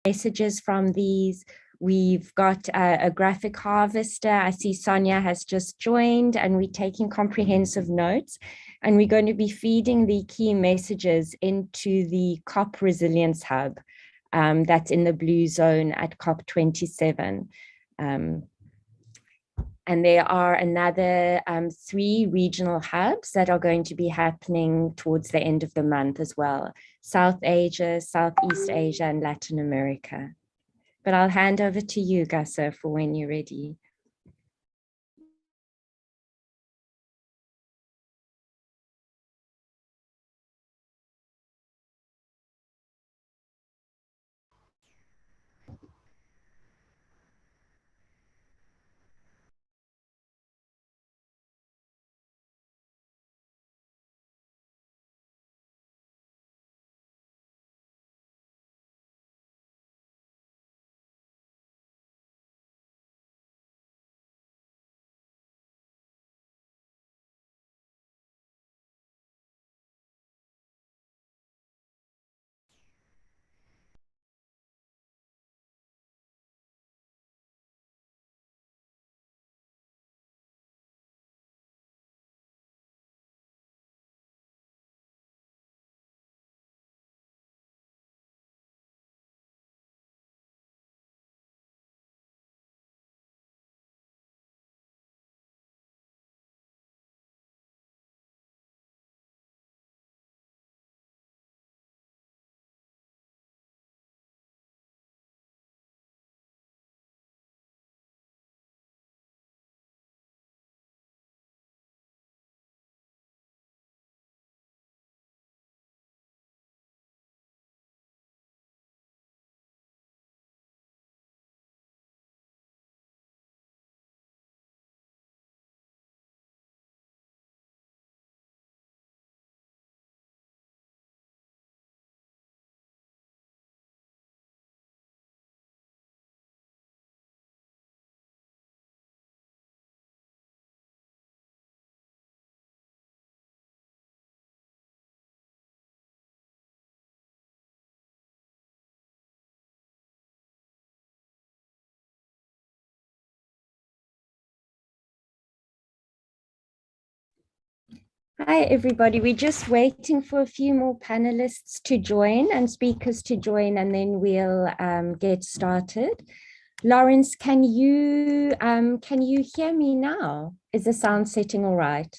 messages from these. We've got a graphic harvester. I see Sonia has just joined, and we're taking comprehensive notes. And we're going to be feeding the key messages into the COP Resilience Hub that's in the blue zone at COP27. And there are another 3 regional hubs that are going to be happening towards the end of the month as well. South Asia, Southeast Asia, and Latin America. But I'll hand over to you, Gasa, for when you're ready. Hi, everybody. We're just waiting for a few more panelists to join and speakers to join, and then we'll get started. Lawrence, can you hear me now? Is the sound setting all right?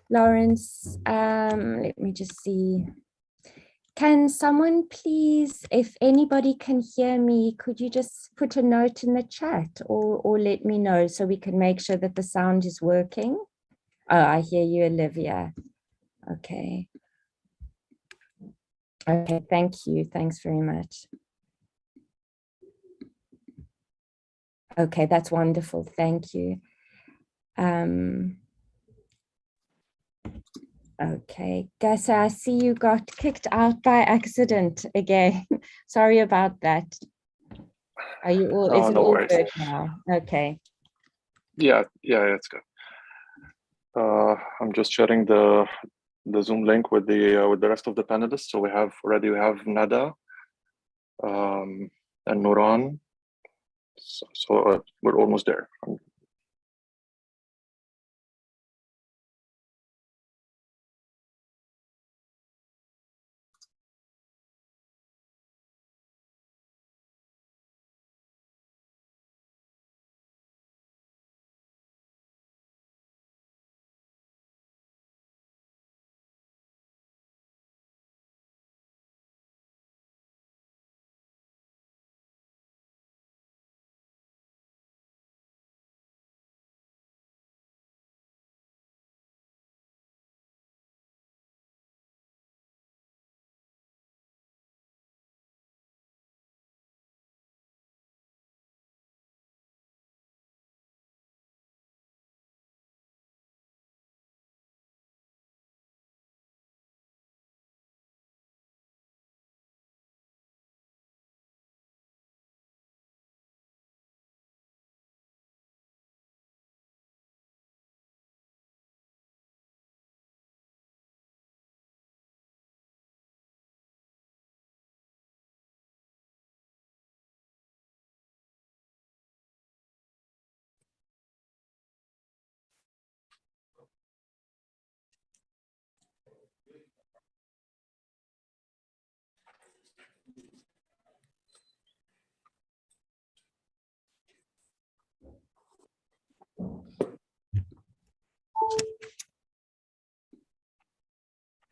Lawrence, let me just see. Can someone please, if anybody can hear me, could you just put a note in the chat or let me know so we can make sure that the sound is working? Oh, I hear you, Olivia. Okay. Okay, thank you. Thanks very much. Okay, that's wonderful. Thank you. Okay, Gasa, I see you got kicked out by accident again. Sorry about that. Are you all, is it no all worries. good now? Okay. Yeah, it's good. I'm just sharing the Zoom link with the rest of the panelists. So we have Nada and Nuran. So we're almost there.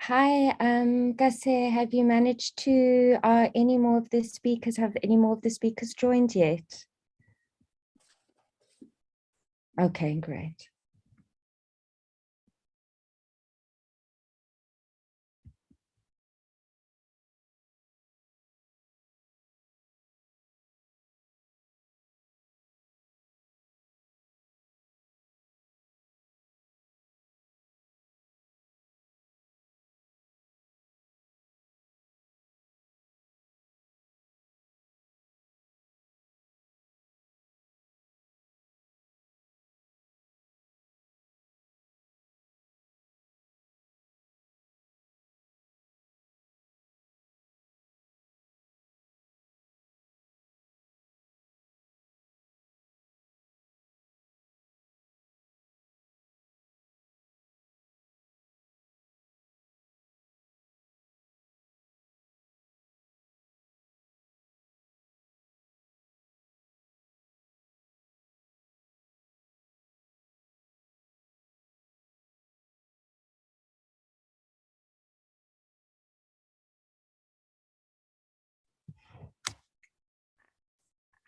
Hi, Gase, have you managed to, have any more of the speakers joined yet? Okay, great.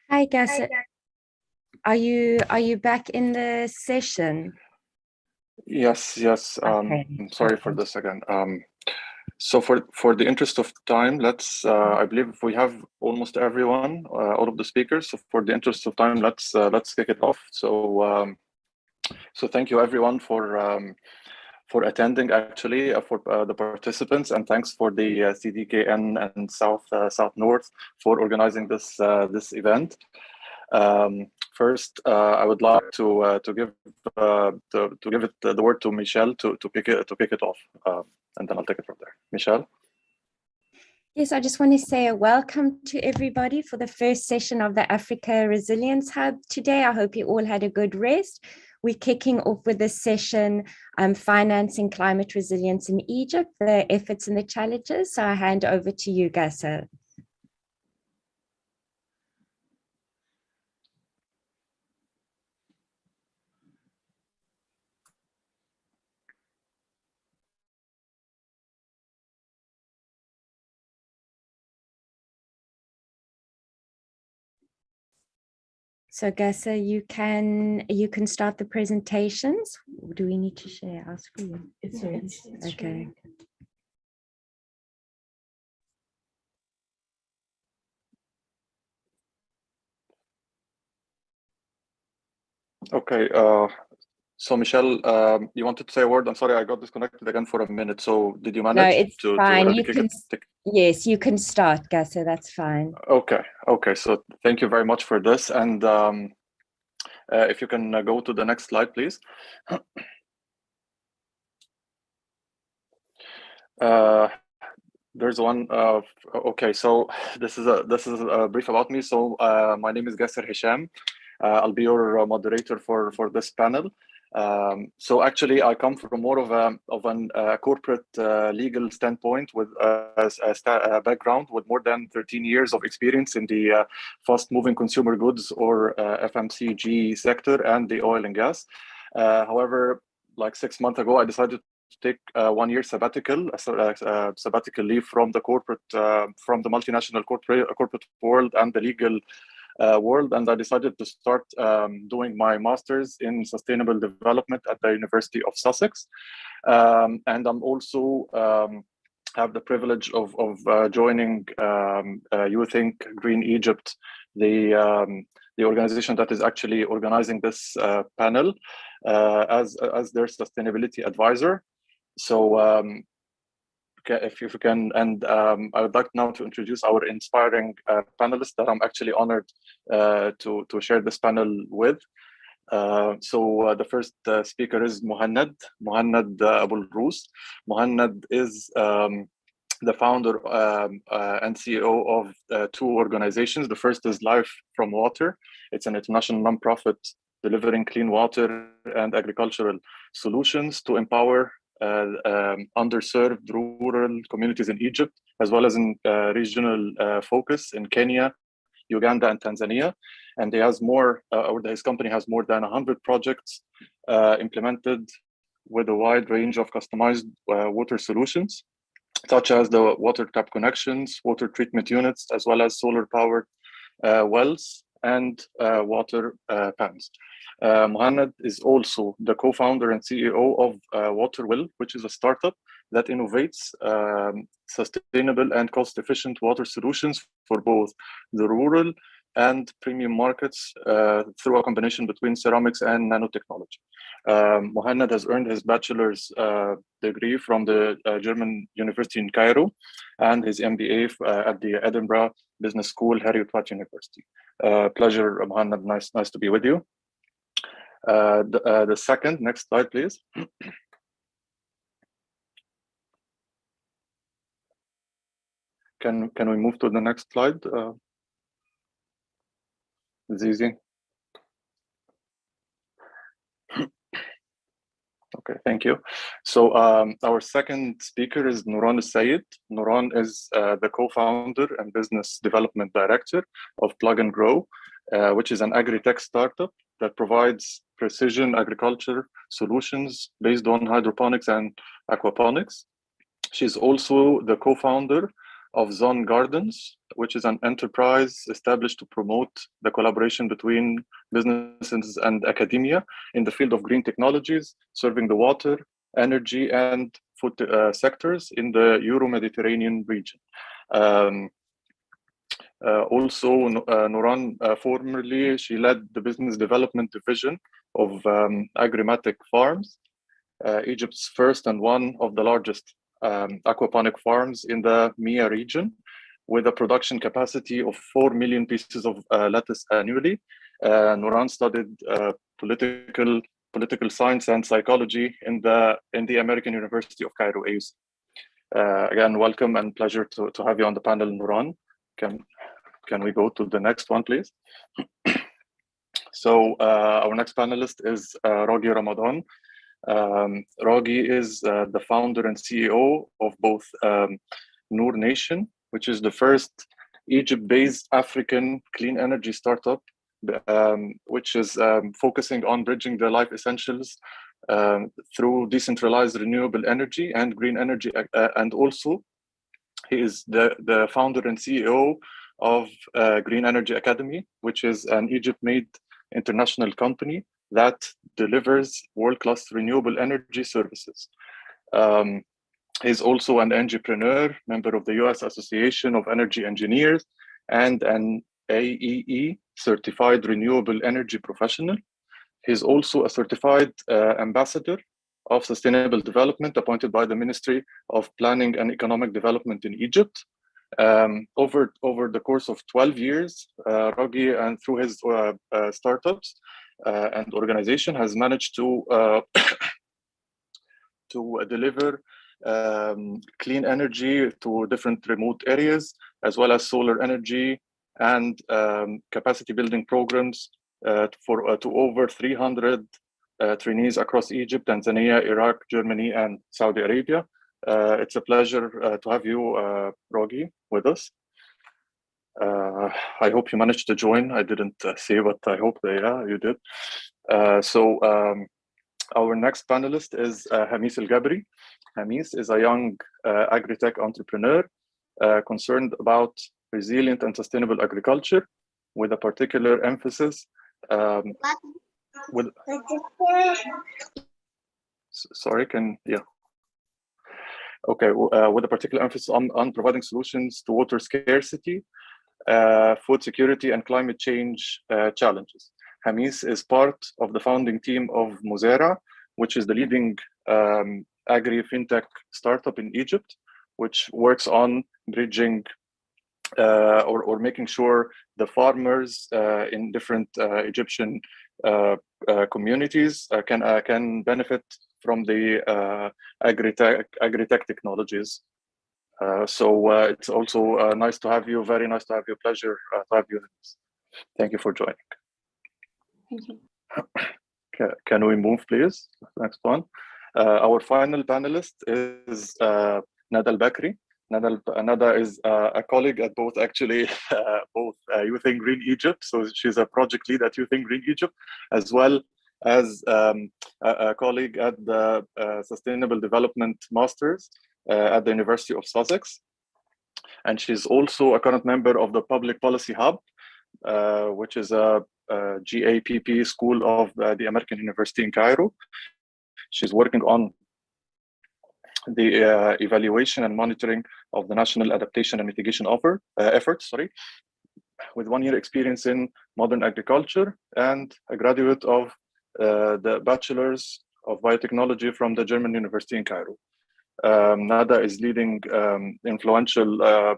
Hi, Gase. Are you back in the session? Yes, yes. Okay. Sorry for Okay. this again. So for the interest of time, let's. I believe we have almost everyone, all of the speakers. So for the interest of time, let's kick it off. So thank you everyone for attending. Actually, for the participants, and thanks for the CDKN and South North for organizing this event. First, I would like to give the word to Michelle to pick it off, and then I'll take it from there. Michelle. Yes, I just want to say a welcome to everybody for the first session of the Africa Resilience Hub today. I hope you all had a good rest. We're kicking off with this session, Financing Climate Resilience in Egypt, the efforts and the challenges. So I hand over to you, Gasa. So Gasa, you can start the presentations. Do we need to share our screen? It's Okay. Okay. So Michelle, you wanted to say a word? I'm sorry, I got disconnected again for a minute. So did you No, manage it's to fine. already You kick can, it? yes, you can start, Gasa. That's fine. Okay. Okay. So thank you very much for this. And if you can go to the next slide, please. There's one. Okay, so this is a brief about me. So my name is Gasser Hisham. I'll be your moderator for this panel. So actually, I come from more of an corporate legal standpoint with a background with more than 13 years of experience in the fast-moving consumer goods or FMCG sector and the oil and gas. However, like 6 months ago, I decided to take 1 year sabbatical leave from the from the multinational corporate world and the legal world, and I decided to start doing my master's in sustainable development at the University of Sussex. And I'm also have the privilege of joining You Think Green Egypt, the organization that is actually organizing this panel as their sustainability advisor. So if you can, and I would like now to introduce our inspiring panelists that I'm actually honored to share this panel with. So the first speaker is Muhannad Abul Rus. Muhannad is the founder and CEO of two organizations. The first is Life from Water. It's an international nonprofit delivering clean water and agricultural solutions to empower underserved rural communities in Egypt, as well as in regional focus in Kenya, Uganda, and Tanzania. And he has his company has more than 100 projects implemented with a wide range of customized water solutions. such as the water tap connections, water treatment units, as well as solar-powered wells and water pans. Mohanad is also the co-founder and CEO of Waterwell, which is a startup that innovates sustainable and cost-efficient water solutions for both the rural and premium markets through a combination between ceramics and nanotechnology. Mohanad has earned his bachelor's degree from the German University in Cairo and his MBA at the Edinburgh Business School, Heriot-Watt University. Pleasure, Mohanad. Nice to be with you. The second, next slide, please. Can we move to the next slide? Zizi. Okay, thank you. So our second speaker is Nuran Sayed. Nuran is the co-founder and business development director of Plug and Grow, which is an agri-tech startup that provides precision agriculture solutions based on hydroponics and aquaponics. She's also the co-founder of Zon Gardens, which is an enterprise established to promote the collaboration between businesses and academia in the field of green technologies, serving the water, energy, and food sectors in the Euro-Mediterranean region. Also, Nuran, formerly, she led the business development division of Agrimatic Farms, Egypt's first and one of the largest aquaponic farms in the MEA region, with a production capacity of 4 million pieces of lettuce annually. Nuran studied political science and psychology in the American University of Cairo, AUC. Again, welcome and pleasure to have you on the panel, Nuran. Can we go to the next one, please? So our next panelist is Rogi Ramadan. Rogi is the founder and CEO of both Noor Nation, which is the first Egypt-based African clean energy startup, which is focusing on bridging the life essentials through decentralized renewable energy and green energy. And also, he is the founder and CEO of Green Energy Academy, which is an Egypt-made international company that delivers world-class renewable energy services. He's also an entrepreneur, member of the US Association of Energy Engineers, and an AEE certified renewable energy professional. He's also a certified ambassador of sustainable development appointed by the Ministry of Planning and Economic Development in Egypt. Over the course of 12 years, Rogi, and through his startups and organization, has managed to deliver clean energy to different remote areas, as well as solar energy and capacity building programs to over 300 trainees across Egypt, Tanzania, Iraq, Germany, and Saudi Arabia. It's a pleasure to have you, Rogi, with us. I hope you managed to join. I didn't see, but I hope yeah, you did. So our next panelist is Hamis El-Gabri. Hamis is a young agri-tech entrepreneur concerned about resilient and sustainable agriculture, with a particular emphasis with a particular emphasis on providing solutions to water scarcity, food security, and climate change challenges. Hamis is part of the founding team of Mozera, which is the leading agri-fintech startup in Egypt, which works on bridging or making sure the farmers in different Egyptian communities can benefit from the agri-tech technologies. So it's also nice to have you. Very nice to have you. Pleasure to have you. Thank you for joining. Thank you. Can we move, please? Next one. Our final panelist is Nada Al-Bakri. Nada is a colleague at both Youth in Green Egypt. So she's a project lead at Youth in Green Egypt, as well as a colleague at the Sustainable Development Masters at the University of Sussex. And she's also a current member of the Public Policy Hub, which is a GAPP school of the American University in Cairo. She's working on the evaluation and monitoring of the National Adaptation and Mitigation efforts, with 1 year experience in modern agriculture and a graduate of the Bachelor's of Biotechnology from the German University in Cairo. Nada is leading influential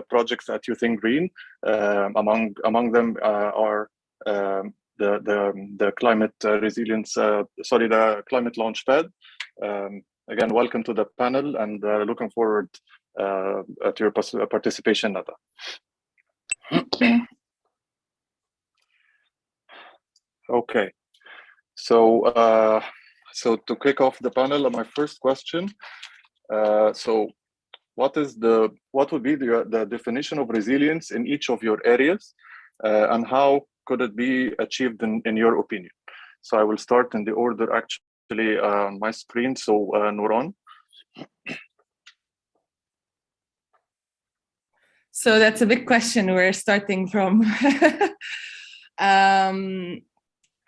projects at Youth in Green. Among them are the climate resilience, the climate launchpad. Again, welcome to the panel, and looking forward to your participation, Nada. Thank you. Okay, so to kick off the panel, my first question. So, what would be the definition of resilience in each of your areas, and how could it be achieved in your opinion? So I will start in the order actually on my screen. So Nuran. So that's a big question we're starting from.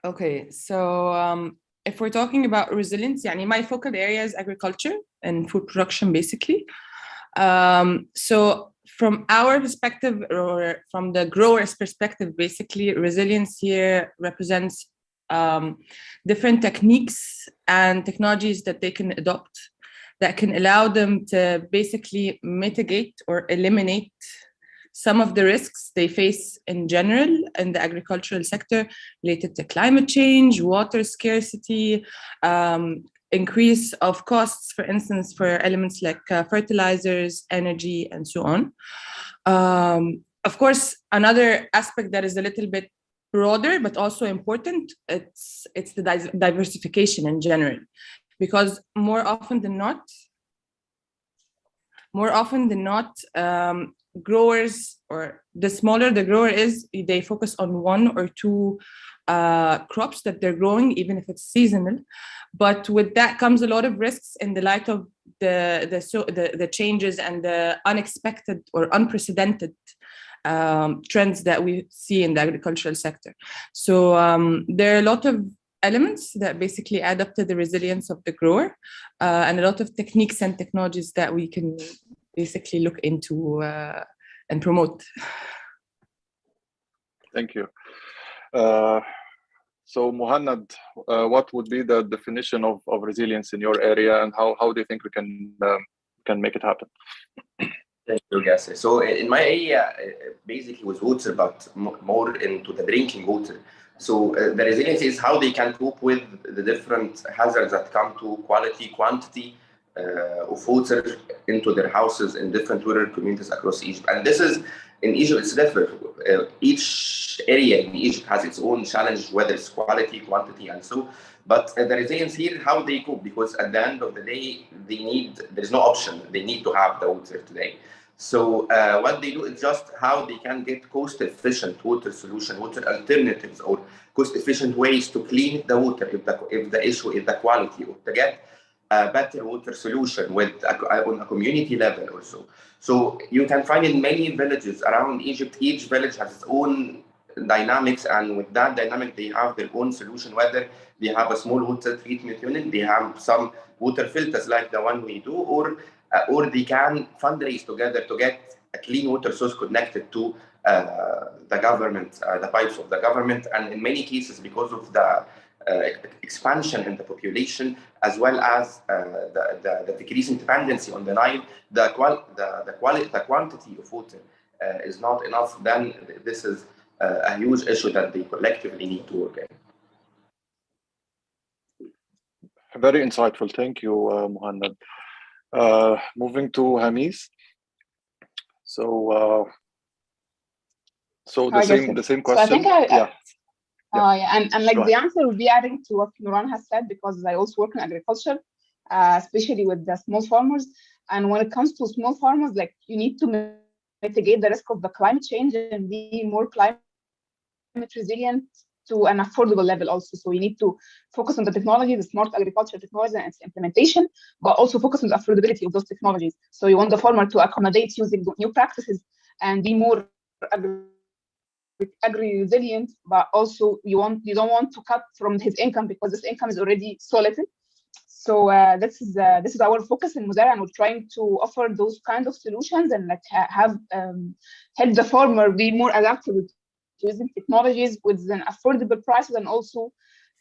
Okay, so if we're talking about resilience, my focal area is agriculture and food production, basically. So from our perspective, or from the grower's perspective, basically, resilience here represents different techniques and technologies that they can adopt that can allow them to basically mitigate or eliminate some of the risks they face in general in the agricultural sector related to climate change, water scarcity, increase of costs, for instance, for elements like fertilizers, energy, and so on. Of course, another aspect that is a little bit broader but also important, it's the diversification in general, because more often than not, growers, or the smaller the grower is, they focus on 1 or 2 crops that they're growing, even if it's seasonal. But with that comes a lot of risks in the light of the changes and the unexpected or unprecedented trends that we see in the agricultural sector. So there are a lot of elements that basically add up to the resilience of the grower, and a lot of techniques and technologies that we can basically look into and promote. Thank you. So Muhannad, what would be the definition of resilience in your area, and how do you think we can make it happen? Thank you, Gasser. So in my area, basically with water, but more into the drinking water. So the resilience is how they can cope with the different hazards that come to quality, quantity of water into their houses in different rural communities across Egypt. And this is, in Egypt, it's different. Each area in Egypt has its own challenge, whether it's quality, quantity, and so. But the resilience here, how they cope, because at the end of the day, there's no option. They need to have the water today. So what they do is just how they can get cost-efficient water solution, water alternatives, or cost-efficient ways to clean the water if the issue is the quality, or to get a better water solution on a community level also. So you can find in many villages around Egypt, each village has its own dynamics, and with that dynamic, they have their own solution, whether they have a small water treatment unit, they have some water filters like the one we do, or they can fundraise together to get a clean water source connected to the government, the pipes of the government. And in many cases, because of the expansion in the population, as well as the decreasing dependency on the Nile, the quantity of water is not enough. Then this is a huge issue that they collectively need to work in. Very insightful. Thank you, Muhannad. Moving to Hamis. So the same question. So I think and like the answer will be adding to what Nuran has said, because I also work in agriculture, especially with the small farmers. And when it comes to small farmers, like, you need to mitigate the risk of the climate change and be more climate resilient to an affordable level also. So you need to focus on the technology, the smart agriculture technology and its implementation, but also focus on the affordability of those technologies. So you want the farmer to accommodate using new practices and be more agri-resilient, but also you don't want to cut from his income because this income is already so little. So this is our focus in Muzara, and we're trying to offer those kind of solutions and like have help the farmer be more adaptable to using technologies with an affordable prices, and also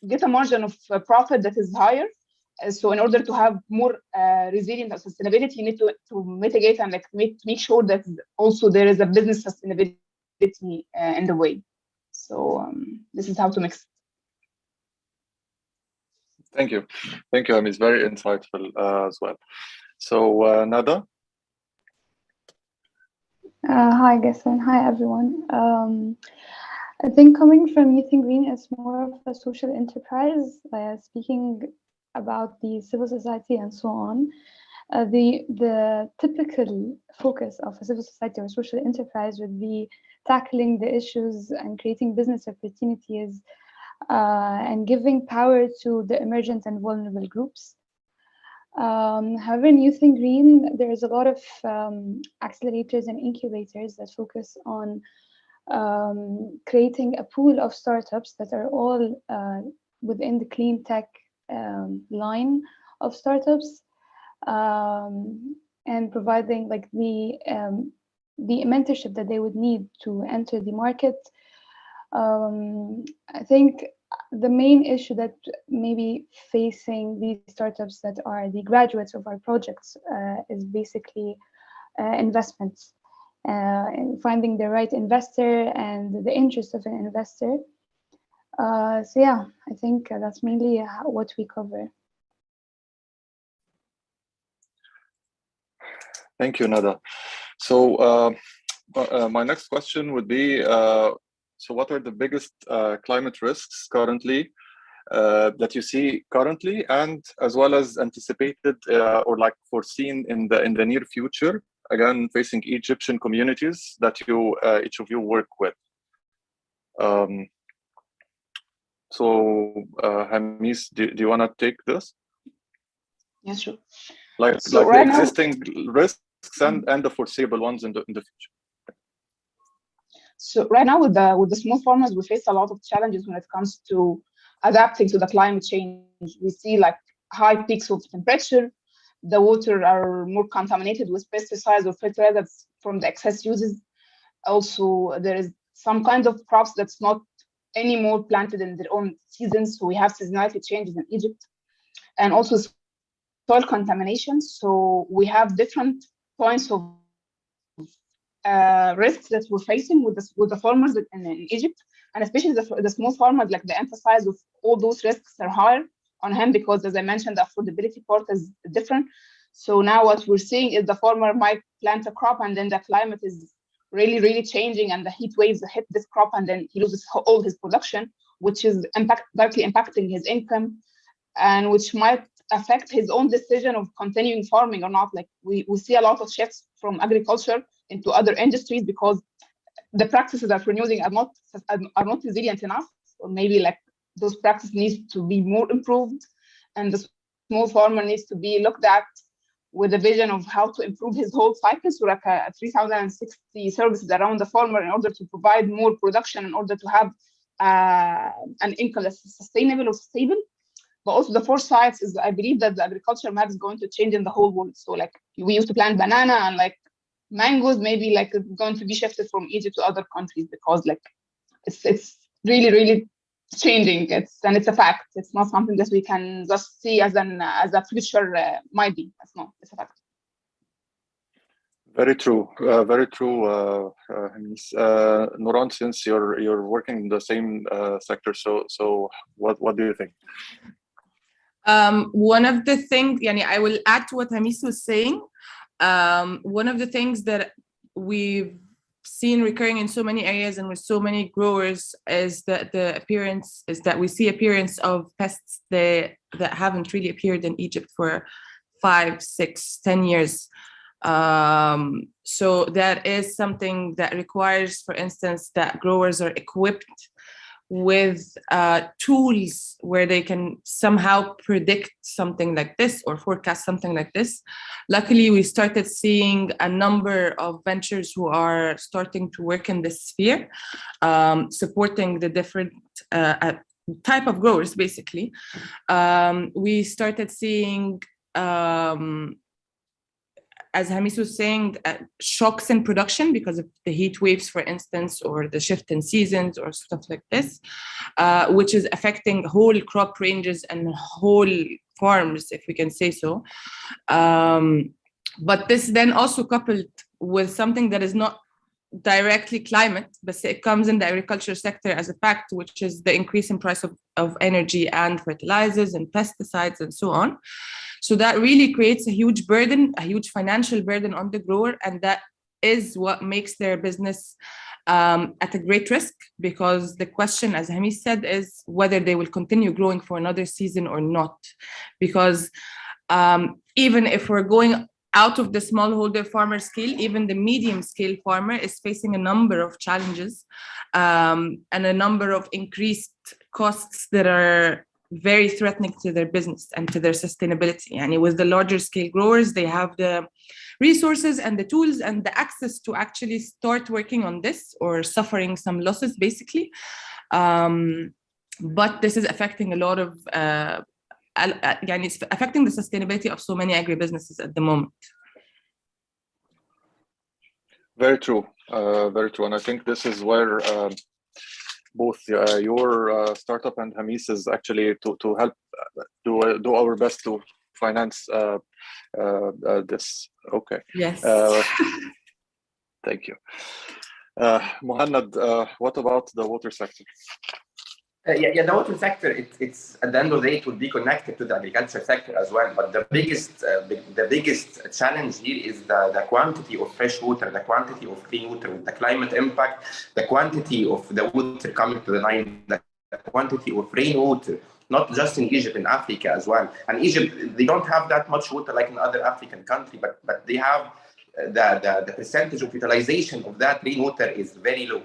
get a margin of profit that is higher. So in order to have more resilient sustainability, you need to mitigate and like make sure that also there is a business sustainability in the way. So this is how to mix. Thank you. Thank you, It's very insightful as well. So Nada? Hi, Gaston. Hi, everyone. I think coming from Youth in Green is more of a social enterprise, speaking about the civil society and so on. The typical focus of a civil society or social enterprise would be tackling the issues and creating business opportunities and giving power to the emergent and vulnerable groups. However, in Youth in Green, there is a lot of accelerators and incubators that focus on creating a pool of startups that are all within the clean tech line of startups, and providing like the mentorship that they would need to enter the market. I think the main issue that maybe facing these startups that are the graduates of our projects is basically investments, and finding the right investor and the interest of an investor. So yeah, I think that's mainly what we cover. Thank you, Nada. So my next question would be, so what are the biggest climate risks currently that you see currently, and as well as anticipated or like foreseen in the near future, again, facing Egyptian communities that you each of you work with? So Hamis, do you want to take this? Yes, sure. Like right the existing risks and the foreseeable ones in the future. So right now with the small farmers, we face a lot of challenges when it comes to adapting to the climate change. We see like high peaks of temperature, the water are more contaminated with pesticides or fertilizers from the excess uses. Also, there is some kind of crops that's not anymore planted in their own seasons. So we have seasonality changes in Egypt, and also soil contamination. So we have different points of risks that we're facing with the farmers in Egypt, and especially the small farmers. Like the emphasis of all those risks are higher on him because, as I mentioned, the affordability part is different. So now what we're seeing is the farmer might plant a crop, and then the climate is really changing, and the heat waves hit this crop, and then he loses all his production, which is directly impacting his income, and which might affect his own decision of continuing farming or not. Like we see a lot of shifts from agriculture into other industries because the practices that we're using are not resilient enough, or maybe like those practices need to be more improved, and the small farmer needs to be looked at with a vision of how to improve his whole cycle. So like a 3,060 services around the farmer in order to provide more production, in order to have an income that's sustainable or stable. But also the foresight is, I believe that the agriculture map is going to change in the whole world. So like we used to plant banana and like mangoes, maybe like it's going to be shifted from Egypt to other countries because like it's really changing. It's a fact. It's not something that we can just see as a future might be. That's not. It's a fact. Very true. Very true. Nuran, since you're working in the same sector, so what do you think? One of the things, I will add to what Hamis was saying. One of the things that we've seen recurring in so many areas and with so many growers is that we see appearance of pests that haven't really appeared in Egypt for 5, 6, 10 years. So that is something that requires, for instance, that growers are equipped with tools where they can somehow predict something like this or forecast something like this. Luckily, we started seeing a number of ventures who are starting to work in this sphere, supporting the different type of growers, basically. We started seeing, as Hamis was saying, shocks in production because of the heat waves, for instance, or the shift in seasons or stuff like this, which is affecting whole crop ranges and whole farms, if we can say so. But this then also coupled with something that is not directly climate, but it comes in the agriculture sector as a fact, which is the increase in price of energy and fertilizers and pesticides and so on. So that really creates a huge burden, a huge financial burden on the grower, and that is what makes their business at a great risk, because the question, as Hamis said, is whether they will continue growing for another season or not. Because even if we're going out of the smallholder farmer scale, even the medium scale farmer is facing a number of challenges and a number of increased costs that are very threatening to their business and to their sustainability. And with the larger scale growers, they have the resources and the tools and the access to actually start working on this or suffering some losses, basically. But this is affecting a lot of it's affecting the sustainability of so many agribusinesses at the moment. Very true, very true. And I think this is where both your startup and Hamis is actually to help do our best to finance this. Okay. Yes. Thank you. Mohannad, what about the water sector? The water sector, it's at the end of the day, it will be connected to the agriculture sector as well. But the biggest challenge here is the quantity of fresh water, the quantity of clean water, with the climate impact, the quantity of the water coming to the Nile, the quantity of rainwater, not just in Egypt, in Africa as well. And Egypt, they don't have that much water like in other African countries, but they have the percentage of utilization of that rainwater is very low.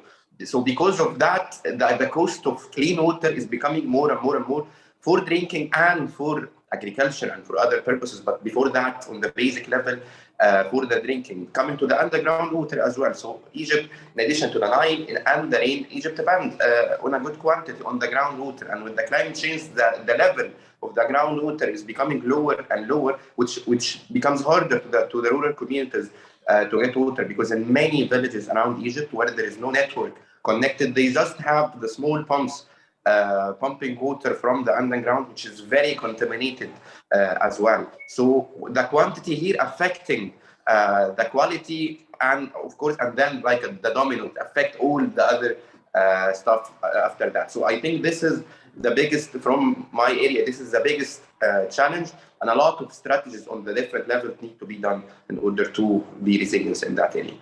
So because of that, the cost of clean water is becoming more and more and more for drinking and for agriculture and for other purposes. But before that, on the basic level, for the drinking, coming to the underground water as well. So Egypt, in addition to the Nile and the rain, Egypt depends on a good quantity on the groundwater. And with the climate change, the level of the groundwater is becoming lower and lower, which becomes harder to the rural communities to get water, because in many villages around Egypt where there is no network connected, they just have the small pumps pumping water from the underground, which is very contaminated as well. So the quantity here affecting the quality, and of course, and then like the domino affect all the other stuff after that. So I think this is the biggest, from my area, this is the biggest challenge, and a lot of strategies on the different levels need to be done in order to be resilient in that area.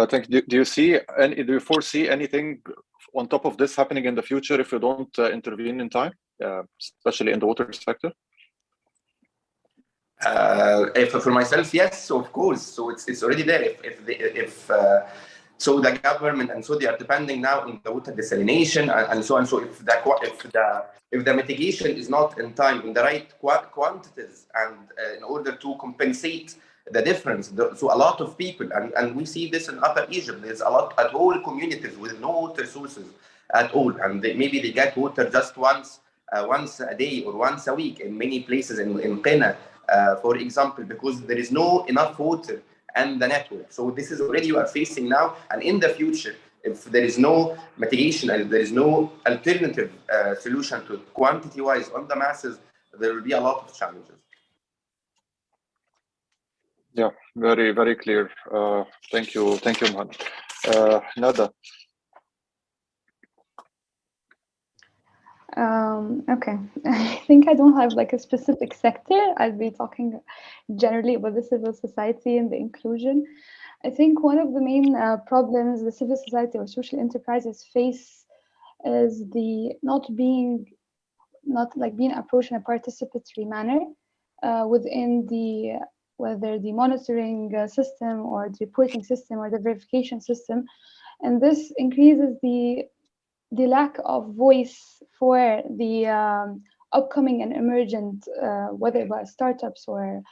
Thank you. Do you foresee anything on top of this happening in the future if you don't intervene in time, especially in the water sector? For myself, yes, so of course. So it's already there. So the government, and so they are depending now on the water desalination and so on. So if the mitigation is not in time, in the right quantities, and in order to compensate the difference, so a lot of people, and we see this in Upper Egypt, there's a lot at all communities with no water sources at all, and maybe they get water just once a day or once a week in many places in Qena, for example, because there is no enough water and the network. So this is already you are facing now, and in the future, if there is no mitigation and there is no alternative solution to quantity-wise on the masses, there will be a lot of challenges. Yeah, very, very clear. Thank you, Mohammed. Nada. Okay, I think I don't have like a specific sector. I'll be talking generally about the civil society and the inclusion. I think one of the main problems the civil society or social enterprises face is the not being approached in a participatory manner within whether the monitoring system or the reporting system or the verification system. and this increases the lack of voice for the upcoming and emergent, whether by startups or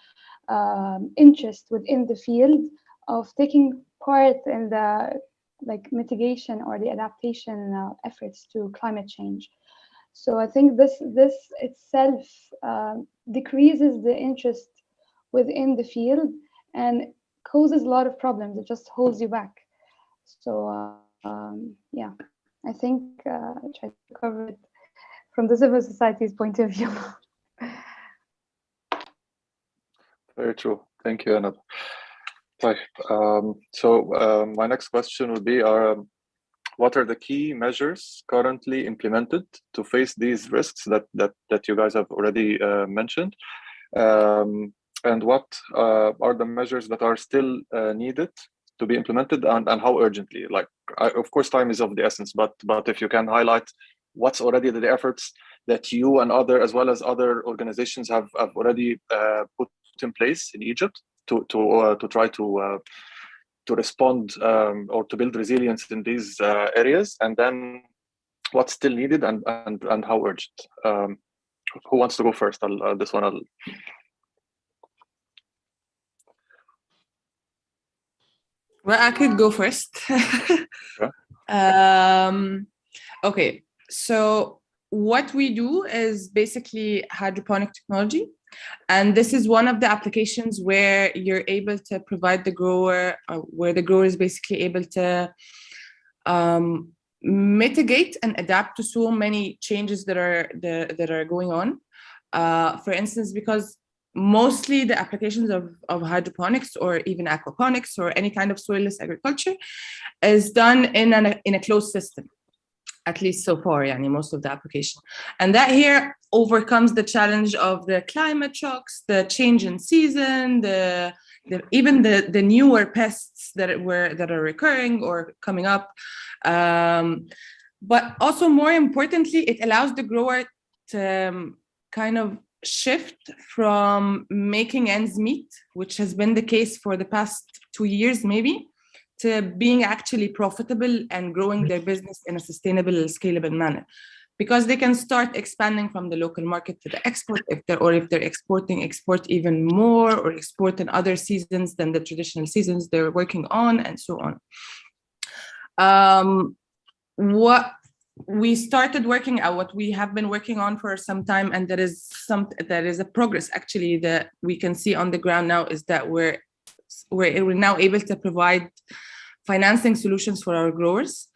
interest within the field of taking part in the mitigation or the adaptation efforts to climate change. So I think this itself decreases the interest within the field and causes a lot of problems. It just holds you back. So yeah, I think I tried to cover it from the civil society's point of view. Very true. Thank you, Anna. So my next question would be: what are the key measures currently implemented to face these risks that you guys have already mentioned? And what are the measures that are still needed to be implemented, and how urgently? Of course, time is of the essence, but if you can highlight what's already the efforts that you and as well as other organizations have already put in place in Egypt to try to respond or to build resilience in these areas, and then what's still needed and how urgent. Who wants to go first? This one I'll... Well, I could go first. Sure. Okay, so what we do is basically hydroponic technology. And this is one of the applications where you're able to provide the grower, where the grower is basically able to mitigate and adapt to so many changes that are going on. For instance, because mostly the applications of hydroponics or even aquaponics or any kind of soilless agriculture is done in a closed system, at least so far, most of the application. And that here overcomes the challenge of the climate shocks, the change in season, even the newer pests that are recurring or coming up. But also more importantly, it allows the grower to kind of shift from making ends meet, which has been the case for the past 2 years maybe, to being actually profitable and growing their business in a sustainable, scalable manner, because they can start expanding from the local market to the export, if they're exporting, export even more, or export in other seasons than the traditional seasons they're working on, and so on. What we started working out, what we have been working on for some time, and there is a progress actually that we can see on the ground now, is that we're now able to provide financing solutions for our growers,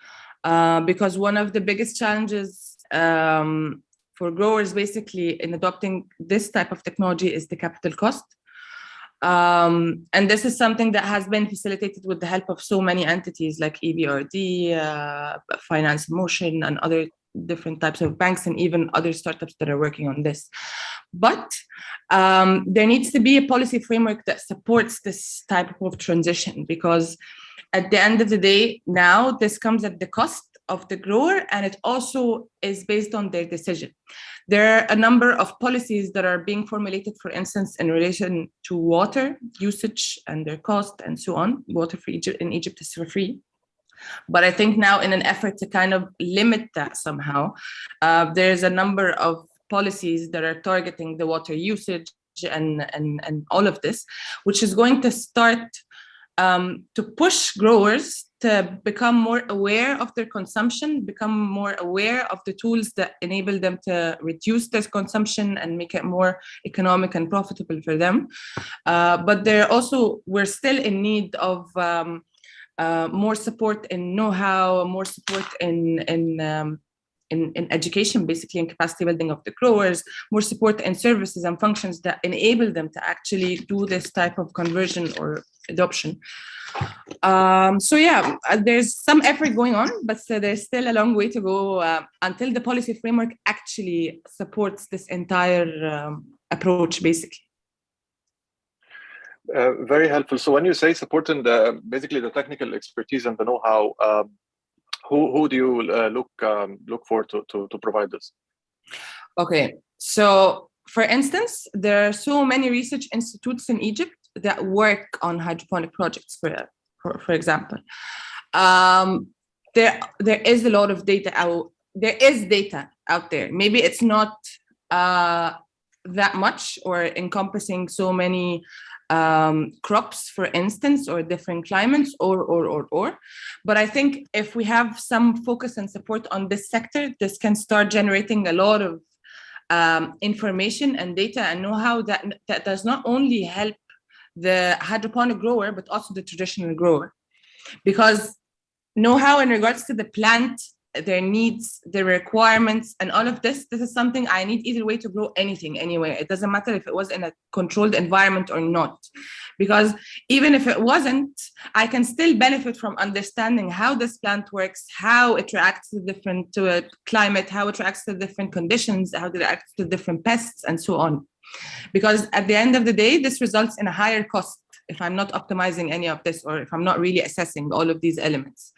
because one of the biggest challenges for growers basically in adopting this type of technology is the capital cost. And this is something that has been facilitated with the help of so many entities like EBRD, Finance Motion, and other different types of banks, and even other startups that are working on this. But there needs to be a policy framework that supports this type of transition, because at the end of the day, now this comes at the cost of the grower, and it also is based on their decision. There are a number of policies that are being formulated, for instance, in relation to water usage and their cost and so on. Water for Egypt in Egypt is for free. But I think now, in an effort to kind of limit that somehow, there's a number of policies that are targeting the water usage and all of this, which is going to start to push growers to become more aware of their consumption, become more aware of the tools that enable them to reduce their consumption and make it more economic and profitable for them. But we're still in need of more support in know-how, more support in education, basically, and capacity building of the growers, more support in services and functions that enable them to actually do this type of conversion or adoption. So yeah, there's some effort going on, but there's still a long way to go until the policy framework actually supports this entire approach, basically. Very helpful. So when you say supporting basically the technical expertise and the know-how, who do you look for to provide this? Okay, so for instance, there are so many research institutes in Egypt that work on hydroponic projects, for example. there is a lot of data out. There is data out there. Maybe it's not that much or encompassing so many crops, for instance, or different climates, or. But I think if we have some focus and support on this sector, this can start generating a lot of information and data and know-how that does not only help the hydroponic grower, but also the traditional grower. Because know-how in regards to the plant, their needs, their requirements, and all of this is something I need either way to grow anything anyway. It doesn't matter if it was in a controlled environment or not. Because even if it wasn't, I can still benefit from understanding how this plant works, how it reacts to a climate, how it reacts to different conditions, how it reacts to different pests, and so on. Because at the end of the day, this results in a higher cost if I'm not optimizing any of this, or if I'm not really assessing all of these elements.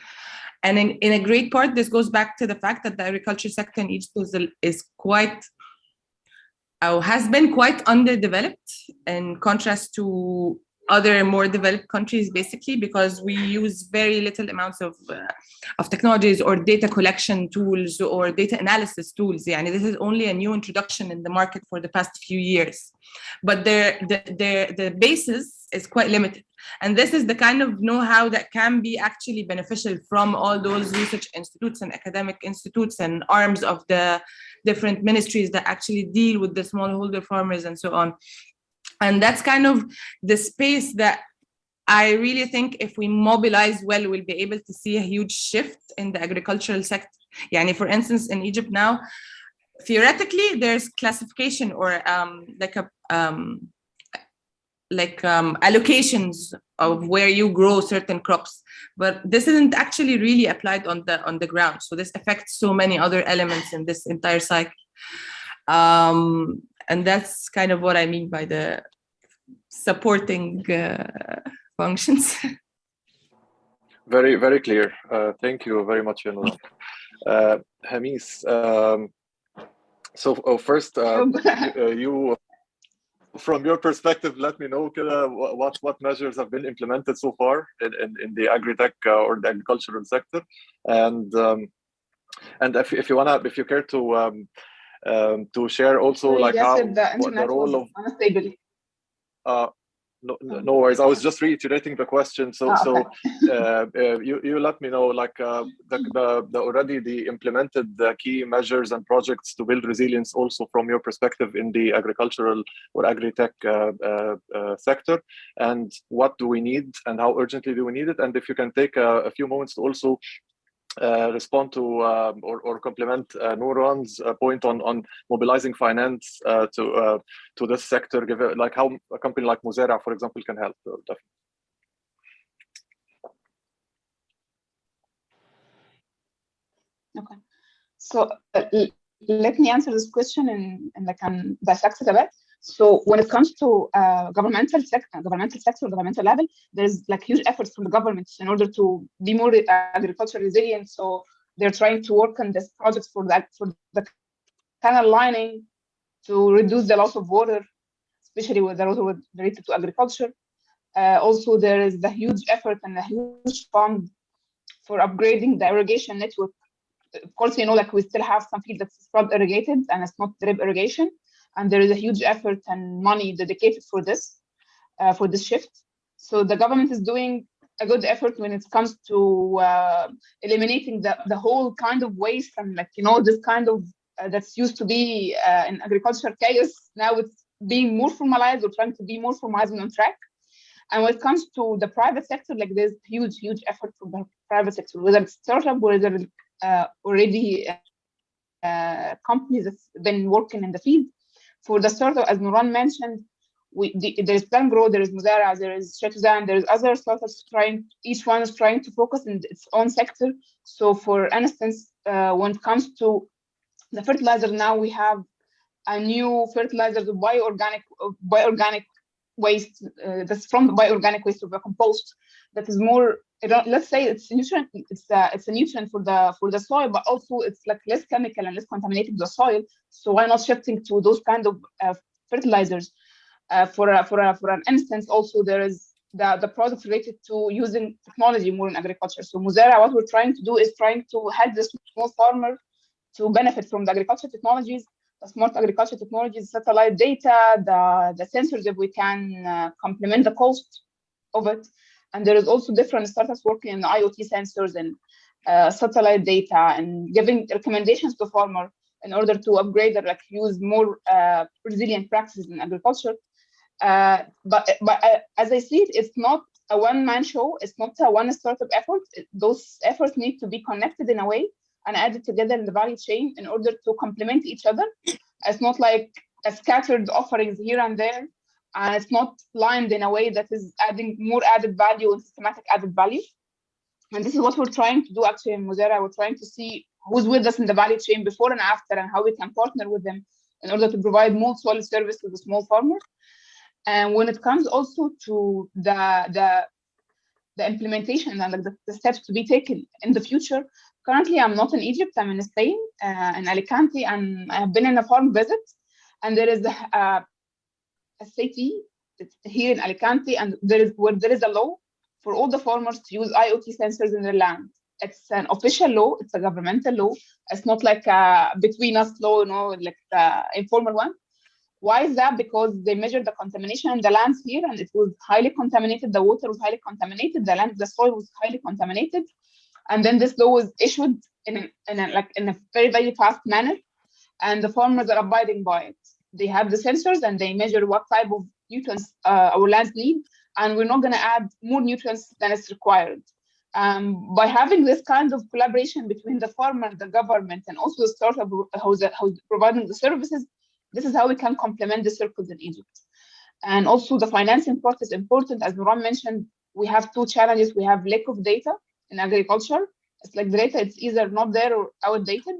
And in a great part, this goes back to the fact that the agriculture sector in Egypt is quite, has been quite underdeveloped in contrast to other more developed countries, basically, because we use very little amounts of technologies or data collection tools or data analysis tools. Yeah, and this is only a new introduction in the market for the past few years, but the basis is quite limited. And this is the kind of know-how that can be actually beneficial from all those research institutes and academic institutes and arms of the different ministries that actually deal with the smallholder farmers and so on. And that's kind of the space that I really think if we mobilize well, we'll be able to see a huge shift in the agricultural sector. Yani, for instance, in Egypt now, theoretically, there's classification or allocations of where you grow certain crops, but this isn't actually really applied on the ground. So this affects so many other elements in this entire cycle. And that's kind of what I mean by the supporting functions. Very, very clear. Thank you very much, Yanura. Hamis, so first, you, from your perspective, let me know what measures have been implemented so far in the agri-tech or the agricultural sector, and if you care to share also like how the role of unstable. No worries. I was just reiterating the question. So you let me know like already the implemented key measures and projects to build resilience also from your perspective in the agricultural or agri-tech sector, and what do we need and how urgently do we need it, and if you can take a few moments to also respond to or complement Nouran's point on mobilizing finance to this sector, given like how a company like Muzera, for example, can help. Definitely. Okay, so let me answer this question and I can dissect it a bit. So when it comes to governmental level, there's like huge efforts from the governments in order to be more agriculture resilient. So they're trying to work on this project for the canal lining to reduce the loss of water, especially with the water related to agriculture. Also, there is the huge effort and a huge fund for upgrading the irrigation network. Of course, you know, like we still have some fields that's flood irrigated and it's not drip irrigation. And there is a huge effort and money dedicated for this shift. So the government is doing a good effort when it comes to eliminating the whole kind of waste and like, you know, this kind of that's used to be in agriculture chaos. Now it's being more formalized or trying to be more formalized and on track. And when it comes to the private sector, like there's huge effort from the private sector, whether it's startup or whether already companies that's been working in the field. For the startup, as Nouran mentioned, there is Plan Grow, there is Muzera, there is Shetuzan, there is other startups each one is trying to focus in its own sector. So for instance, when it comes to the fertilizer, now we have a new fertilizer, the bioorganic waste, that's from the bioorganic waste of the compost, that is more, let's say it's a nutrient, it's a nutrient for the soil, but also it's like less chemical and less contaminated the soil. So why not shifting to those kind of fertilizers? For an instance, also there is the projects related to using technology more in agriculture. So Muzera, what we're trying to do is trying to help the small farmer to benefit from the agriculture technologies, the smart agriculture technologies, satellite data, the sensors, if we can complement the cost of it. And there is also different startups working in IoT sensors and satellite data and giving recommendations to farmer in order to upgrade or like use more resilient practices in agriculture. But as I see it, it's not a one-man show. It's not a one startup effort. Those efforts need to be connected in a way and added together in the value chain in order to complement each other. It's not like a scattered offerings here and there, and it's not lined in a way that is adding more added value and systematic added value. And this is what we're trying to do actually in Muzera. We're trying to see who's with us in the value chain before and after, and how we can partner with them in order to provide more solid service to the small farmer. And when it comes also to the implementation and like the steps to be taken in the future, currently I'm not in Egypt, I'm in Spain, in Alicante, and I have been in a farm visit, and there is a city here in Alicante, and there is a law for all the farmers to use IoT sensors in their land. It's an official law, it's a governmental law. It's not like a between us law, you know, like the informal one. Why is that? Because they measured the contamination in the lands here, and it was highly contaminated. The water was highly contaminated. The soil was highly contaminated. And then this law was issued in a very, very fast manner, and the farmers are abiding by it. They have the sensors and they measure what type of nutrients our lands need, and we're not going to add more nutrients than is required. By having this kind of collaboration between the farmer, the government, and also the startup who's providing the services, this is how we can complement the circles in Egypt. And also the financing part is important. As Nuran mentioned, we have two challenges. We have lack of data in agriculture. It's like the data, it's either not there or outdated,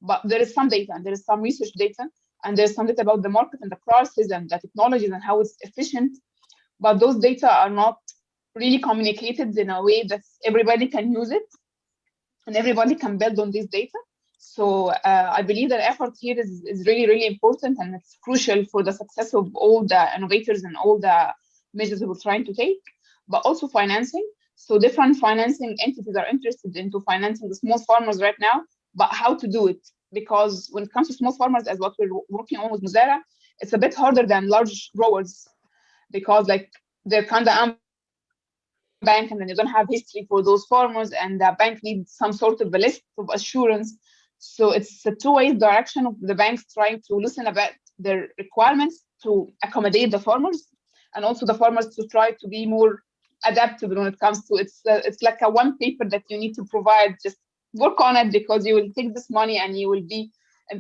but there is some data and there is some research data, and there's some data about the market and the prices and the technologies and how it's efficient. But those data are not really communicated in a way that everybody can use it and everybody can build on this data. So I believe that effort here is really, really important, and it's crucial for the success of all the innovators and all the measures we're trying to take, but also financing. So different financing entities are interested into financing the small farmers right now, but how to do it? Because when it comes to small farmers, as what we're working on with Muzera, it's a bit harder than large growers, because like they're kind of bank, and then you don't have history for those farmers, and the bank needs some sort of a list of assurance. So it's a two-way direction of the banks trying to listen about their requirements to accommodate the farmers, and also the farmers to try to be more adaptable when it comes to it's like a one paper that you need to provide. Just work on it, because you will take this money and you will be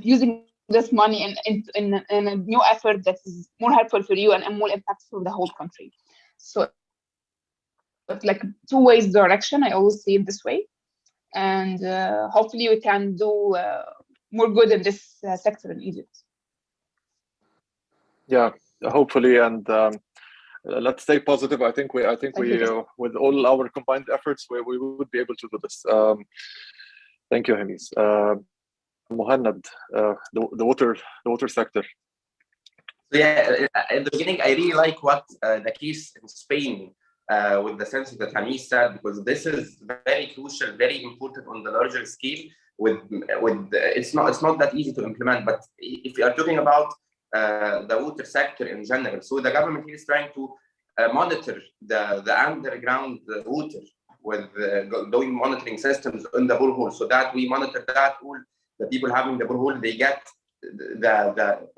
using this money in a new effort that is more helpful for you and more impactful for the whole country. So it's like two-way direction. I always see it this way. And hopefully we can do more good in this sector in Egypt. Yeah, hopefully, and let's stay positive. I think we with all our combined efforts, we would be able to do this. Thank you, Hamis. Mohannad, the water sector. So yeah, at the beginning, I really like what the case in Spain with the sensor that Hamis said, because this is very crucial, very important on the larger scale. It's not that easy to implement, but if you are talking about the water sector in general, so the government is trying to monitor the underground water with doing monitoring systems in the borehole, so that we monitor that all the people having the borehole, they get the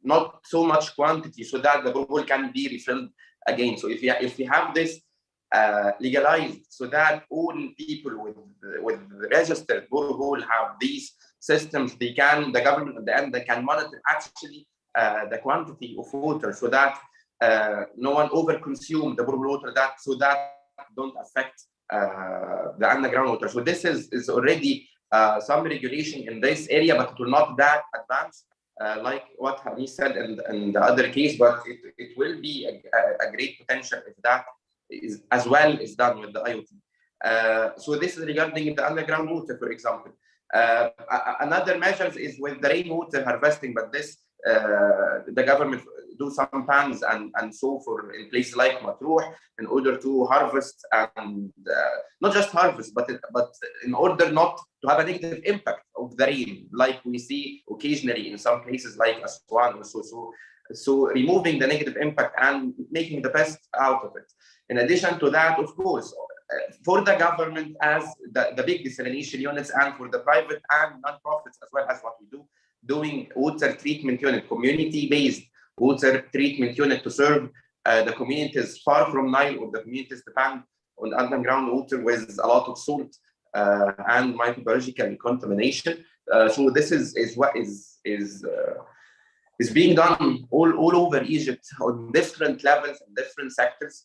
not so much quantity, so that the borehole can be refilled again. So if we have this legalized, so that all people with registered borehole have these systems, the government at the end, they can monitor actually the quantity of water, so that no one overconsume the borehole water, so that don't affect the underground water. So this is already some regulation in this area, but it will not that advanced like what Hamis said in the other case, but it will be a great potential if that is as well is done with the IoT. So this is regarding the underground water, for example. Another measures is with the rainwater harvesting, but this the government do some pans and so for in places like Matruh in order to harvest and not just harvest, but in order not to have a negative impact of the rain, like we see occasionally in some places like Aswan also. So removing the negative impact and making the best out of it. In addition to that, of course, for the government as the big desalination units and for the private and non-profits as well as what we do, doing water treatment unit, community-based water treatment unit to serve the communities far from Nile, or the communities depend on underground water with a lot of salt and microbiological contamination. So this is what is being done all over Egypt on different levels and different sectors.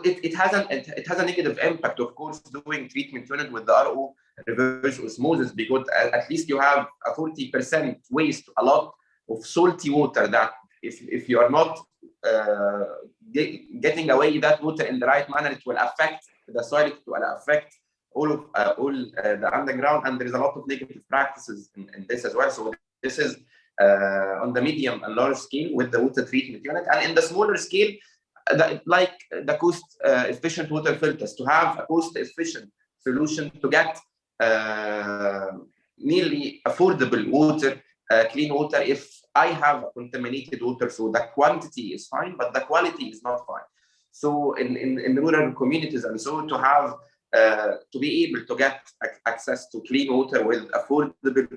It has a negative impact, of course, doing treatment unit with the RO reverse osmosis, because at least you have a 40% waste, a lot of salty water that if you are not getting away that water in the right manner, it will affect the soil, it will affect all the underground, and there is a lot of negative practices in this as well. So this is on the medium and large scale with the water treatment unit, and in the smaller scale, like the cost-efficient water filters, to have a cost-efficient solution to get nearly affordable water, clean water, if I have contaminated water. So the quantity is fine, but the quality is not fine. So in rural communities and so to have to be able to get access to clean water with affordable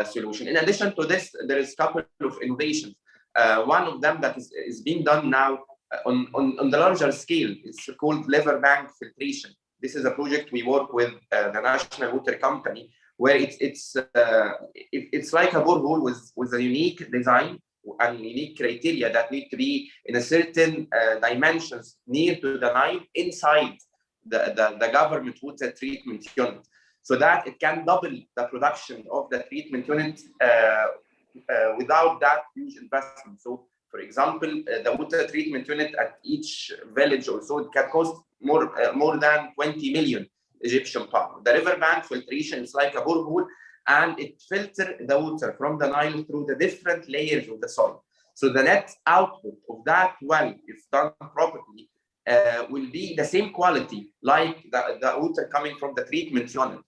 solution. In addition to this, there is a couple of innovations. One of them that is being done now on the larger scale, it's called liver bank filtration. This is a project we work with the National Water Company, where it's like a borehole with a unique design and unique criteria that need to be in a certain dimensions near to the Nile inside the government water treatment unit, so that it can double the production of the treatment unit without that huge investment. So, for example, the water treatment unit at each village or so, it can cost more than 20 million Egyptian pounds. The river bank filtration is like a borehole, and it filters the water from the Nile through the different layers of the soil. So the net output of that well, if done properly, will be the same quality like the water coming from the treatment unit.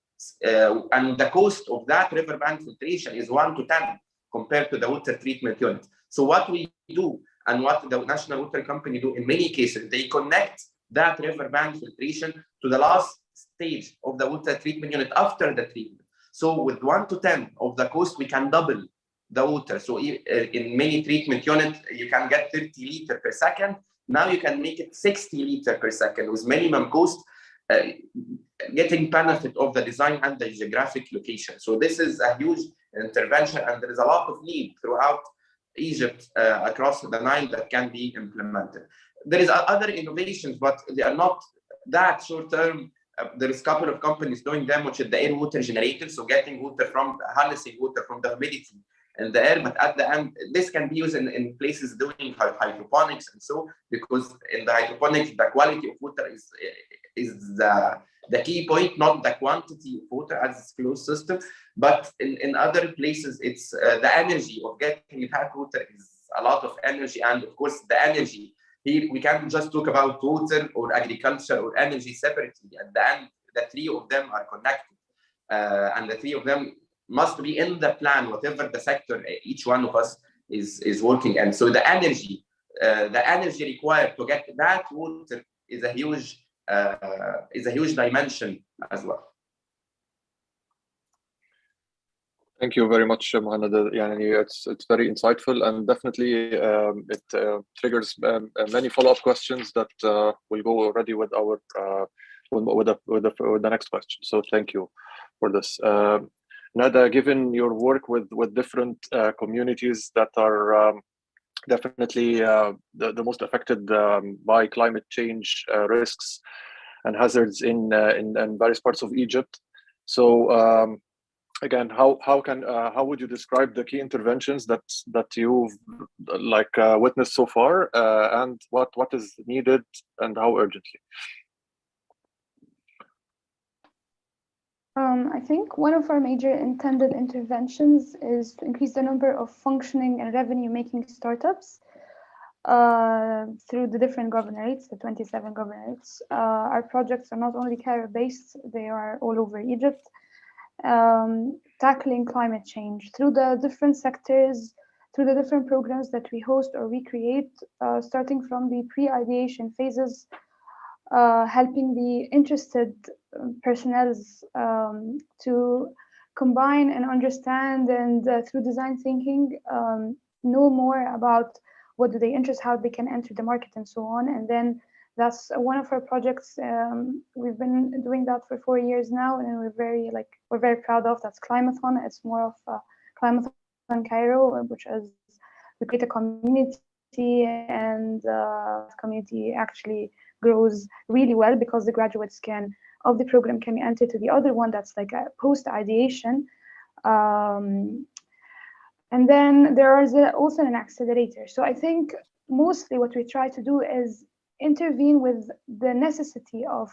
And the cost of that river bank filtration is 1 to 10 compared to the water treatment unit. So what we do and what the National Water Company do in many cases, they connect that river bank filtration to the last stage of the water treatment unit after the treatment. So with 1 to 10 of the cost, we can double the water. So in many treatment units, you can get 30 liters per second. Now you can make it 60 liters per second with minimum cost, getting benefit of the design and the geographic location. So this is a huge intervention, and there is a lot of need throughout Egypt across the Nile that can be implemented. There is other innovations, but they are not that short term. There is a couple of companies doing them, which is the air water generator, so getting water from harnessing water from the humidity in the air. But at the end, this can be used in places doing hydroponics and so, because in the hydroponics, the quality of water is the key point, not the quantity of water as a closed system. But in other places, it's the energy of getting that water is a lot of energy, and of course the energy. Here we can't just talk about water or agriculture or energy separately. At the end, the three of them are connected, and the three of them must be in the plan, whatever the sector each one of us is working. And so the energy required to get that water is a huge dimension as well. Thank you very much, Mohamed. It's very insightful, and definitely it triggers many follow-up questions that will go already with our with the next question. So thank you for this. Nada, given your work with different communities that are definitely the most affected by climate change risks and hazards in various parts of Egypt, so. Again, how would you describe the key interventions that you've witnessed so far, and what is needed and how urgently? I think one of our major intended interventions is to increase the number of functioning and revenue-making startups through the different governorates, the 27 governorates. Our projects are not only Cairo-based, they are all over Egypt, tackling climate change through the different sectors, through the different programs that we host or we create, starting from the pre-ideation phases, helping the interested personnel to combine and understand and through design thinking, know more about what do they interest, how they can enter the market and so on. And then that's one of our projects. We've been doing that for 4 years now, and we're very proud of. That's Climathon. It's more of Climathon Cairo, which is we create a community, and community actually grows really well because the graduates of the program can enter to the other one that's like a post-ideation. And then there is also an accelerator. So I think mostly what we try to do is intervene with the necessity of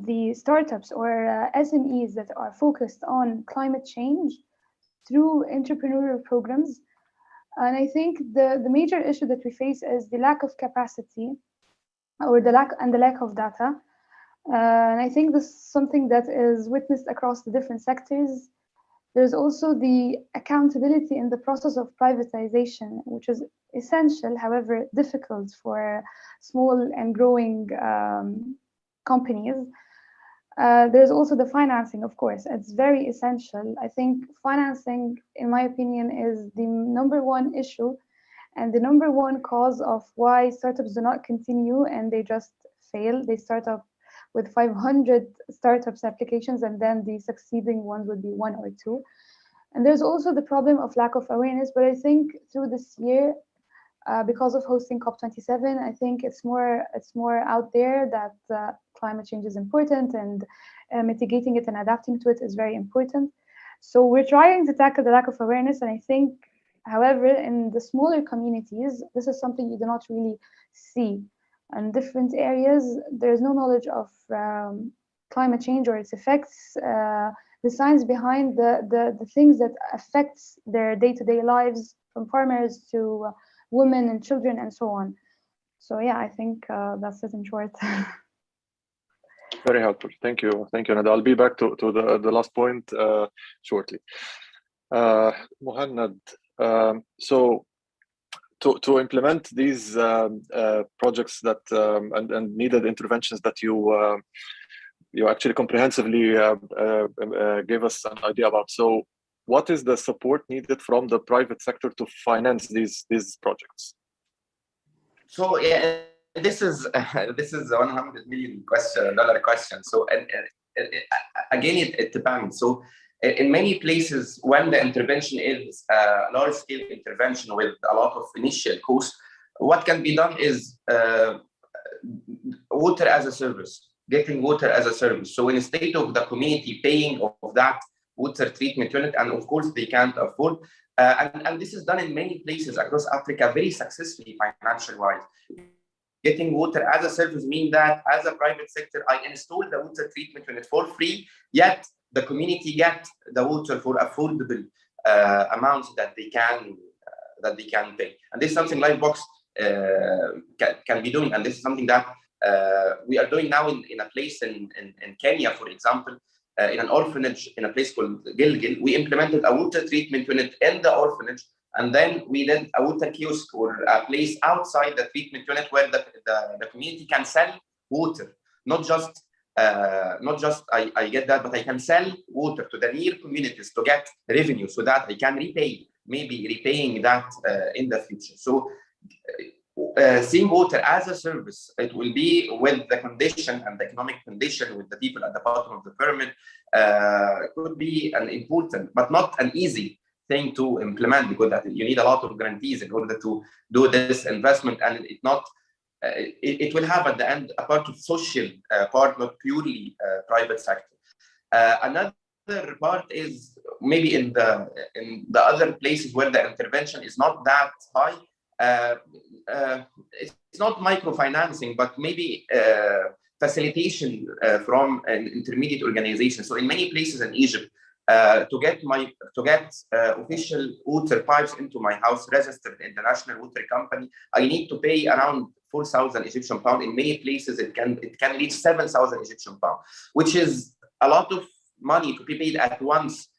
the startups or SMEs that are focused on climate change through entrepreneurial programs. And I think the major issue that we face is the lack of capacity or the lack of data. And I think this is something that is witnessed across the different sectors. There's also the accountability in the process of privatization, which is essential, however difficult for small and growing companies. There's also the financing, of course. It's very essential. I think financing, in my opinion, is the number one issue and the number one cause of why startups do not continue and they just fail. They start up with 500 startups applications, and then the succeeding ones would be 1 or 2. And there's also the problem of lack of awareness. But I think through this year, because of hosting COP27, I think it's more out there that climate change is important, and mitigating it and adapting to it is very important. So we're trying to tackle the lack of awareness. And I think, however, in the smaller communities, this is something you do not really see. In different areas, there's no knowledge of climate change or its effects, the science behind the things that affects their day-to-day lives, from farmers to women and children and so on. So yeah, I think that's it in short. Very helpful. Thank you, Nada. I'll be back to the last point shortly. Muhannad, so to implement these projects that and needed interventions that you actually comprehensively gave us an idea about. So what is the support needed from the private sector to finance these projects? So yeah, this is a $100 million question. So again, it depends. So in many places, when the intervention is a large-scale intervention with a lot of initial cost, what can be done is water as a service, getting water as a service. So instead of the community paying of that water treatment unit, and of course they can't afford, and this is done in many places across Africa very successfully financial-wise. Getting water as a service means that as a private sector, I install the water treatment unit for free, yet the community get the water for affordable amounts that they can pay. And this is something Livebox can be doing, and this is something that we are doing now in a place in Kenya, for example, in an orphanage in a place called Gilgil. We implemented a water treatment unit in the orphanage, and then we did a water kiosk or a place outside the treatment unit where the community can sell water, not just I get that, but I can sell water to the near communities to get revenue so that I can maybe repaying that in the future. So seeing water as a service, it will be with the condition and the economic condition with the people at the bottom of the pyramid, could be an important but not an easy thing to implement, because you need a lot of guarantees in order to do this investment, and it will have at the end a part of social part, not purely private sector. Another part is maybe in the other places where the intervention is not that high. It's not microfinancing, but maybe facilitation from an intermediate organization. So in many places in Egypt, to get official water pipes into my house registered in the National Water Company, I need to pay around 4,000 Egyptian pounds. In many places, it can reach 7,000 Egyptian pounds, which is a lot of money to be paid at once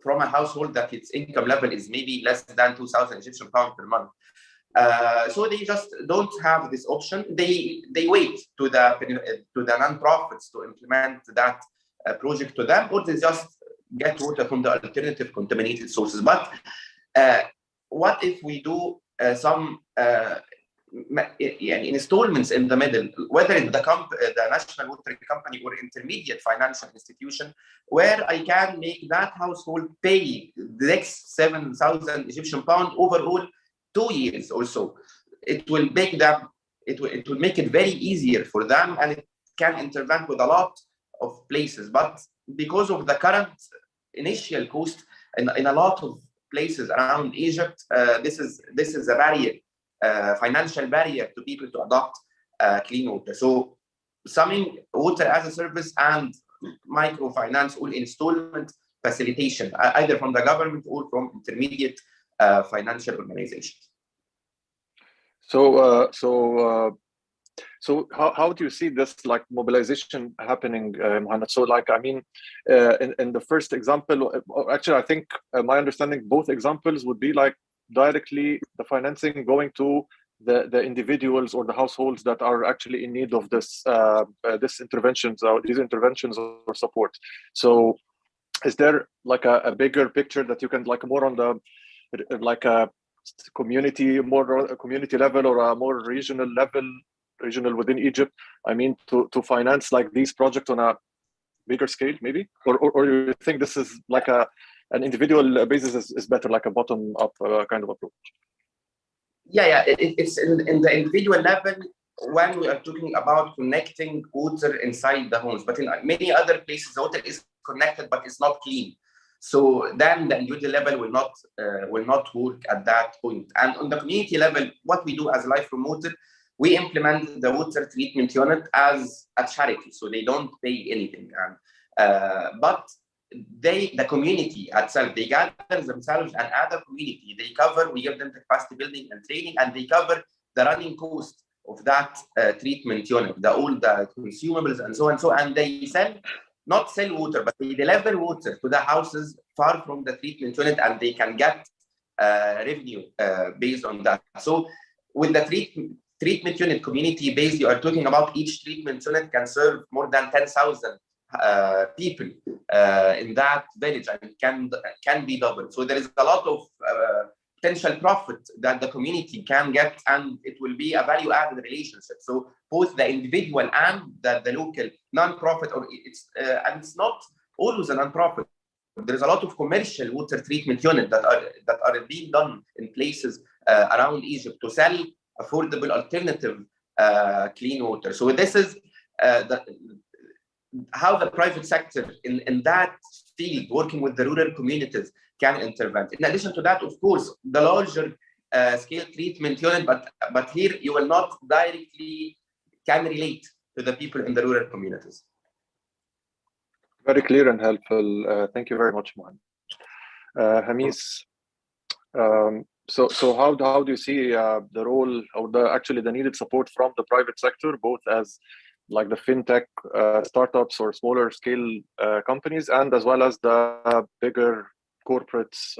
from a household that its income level is maybe less than 2,000 Egyptian pounds per month. So they just don't have this option. They wait to the non-profits to implement that project to them, or they just get water from the alternative contaminated sources. But what if we do some installments in the middle, whether it's the National Water Company or intermediate financial institution, where I can make that household pay the next 7,000 Egyptian pounds overall 2 years or so. It will make them, it will make it very easier for them, and it can intervene with a lot of places. But because of the current initial cost in a lot of places around Egypt, this is a barrier, financial barrier to people to adopt clean water. So summing water as a service and microfinance or installment facilitation, either from the government or from intermediate financial organizations. So how do you see this like mobilization happening, Mohammed? So like, I mean, in the first example, actually, I think my understanding, both examples would be like directly the financing going to the individuals or the households that are actually in need of this these interventions or support. So is there like a bigger picture that you can like more on the like a community level or a more regional within Egypt, I mean, to finance like these projects on a bigger scale maybe, or you think this is like an individual basis is better, like a bottom up kind of approach? It's in the individual level when we are talking about connecting water inside the homes, but in many other places the water is connected but it's not clean. So then the individual level will not work at that point. And on the community level, what we do as Life from Water, we implement the water treatment unit as a charity, so they don't pay anything. But the community itself, they gather themselves and add a community. We give them the capacity building and training, and they cover the running cost of that treatment unit, all the consumables and so on. And they not sell water, but they deliver water to the houses far from the treatment unit, and they can get revenue based on that. So with the treatment unit community based, you are talking about each treatment unit can serve more than 10,000 people in that village, and can be doubled. So there is a lot of potential profit that the community can get, and it will be a value-added relationship. So both the individual and the local non-profit, and it's not always a non-profit. There's a lot of commercial water treatment units that are being done in places around Egypt to sell affordable alternative clean water. So this is how the private sector in that field, working with the rural communities, can intervene. In addition to that, of course, the larger scale treatment unit, but here you will not directly can relate to the people in the rural communities. Very clear and helpful. Thank you very much, Mohammed. Hamis, so how do you see the role or the needed support from the private sector, both as like the fintech startups or smaller scale companies, and as well as the bigger corporates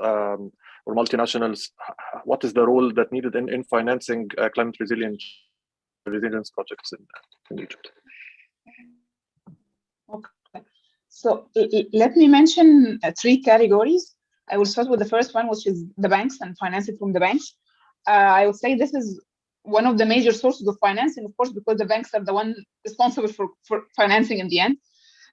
or multinationals? What is the role that needed in financing climate resilience projects in Egypt? Okay, so let me mention 3 categories. I will start with the first one, which is the banks and financing from the banks. I would say this is one of the major sources of financing, of course, because the banks are the one responsible for financing in the end.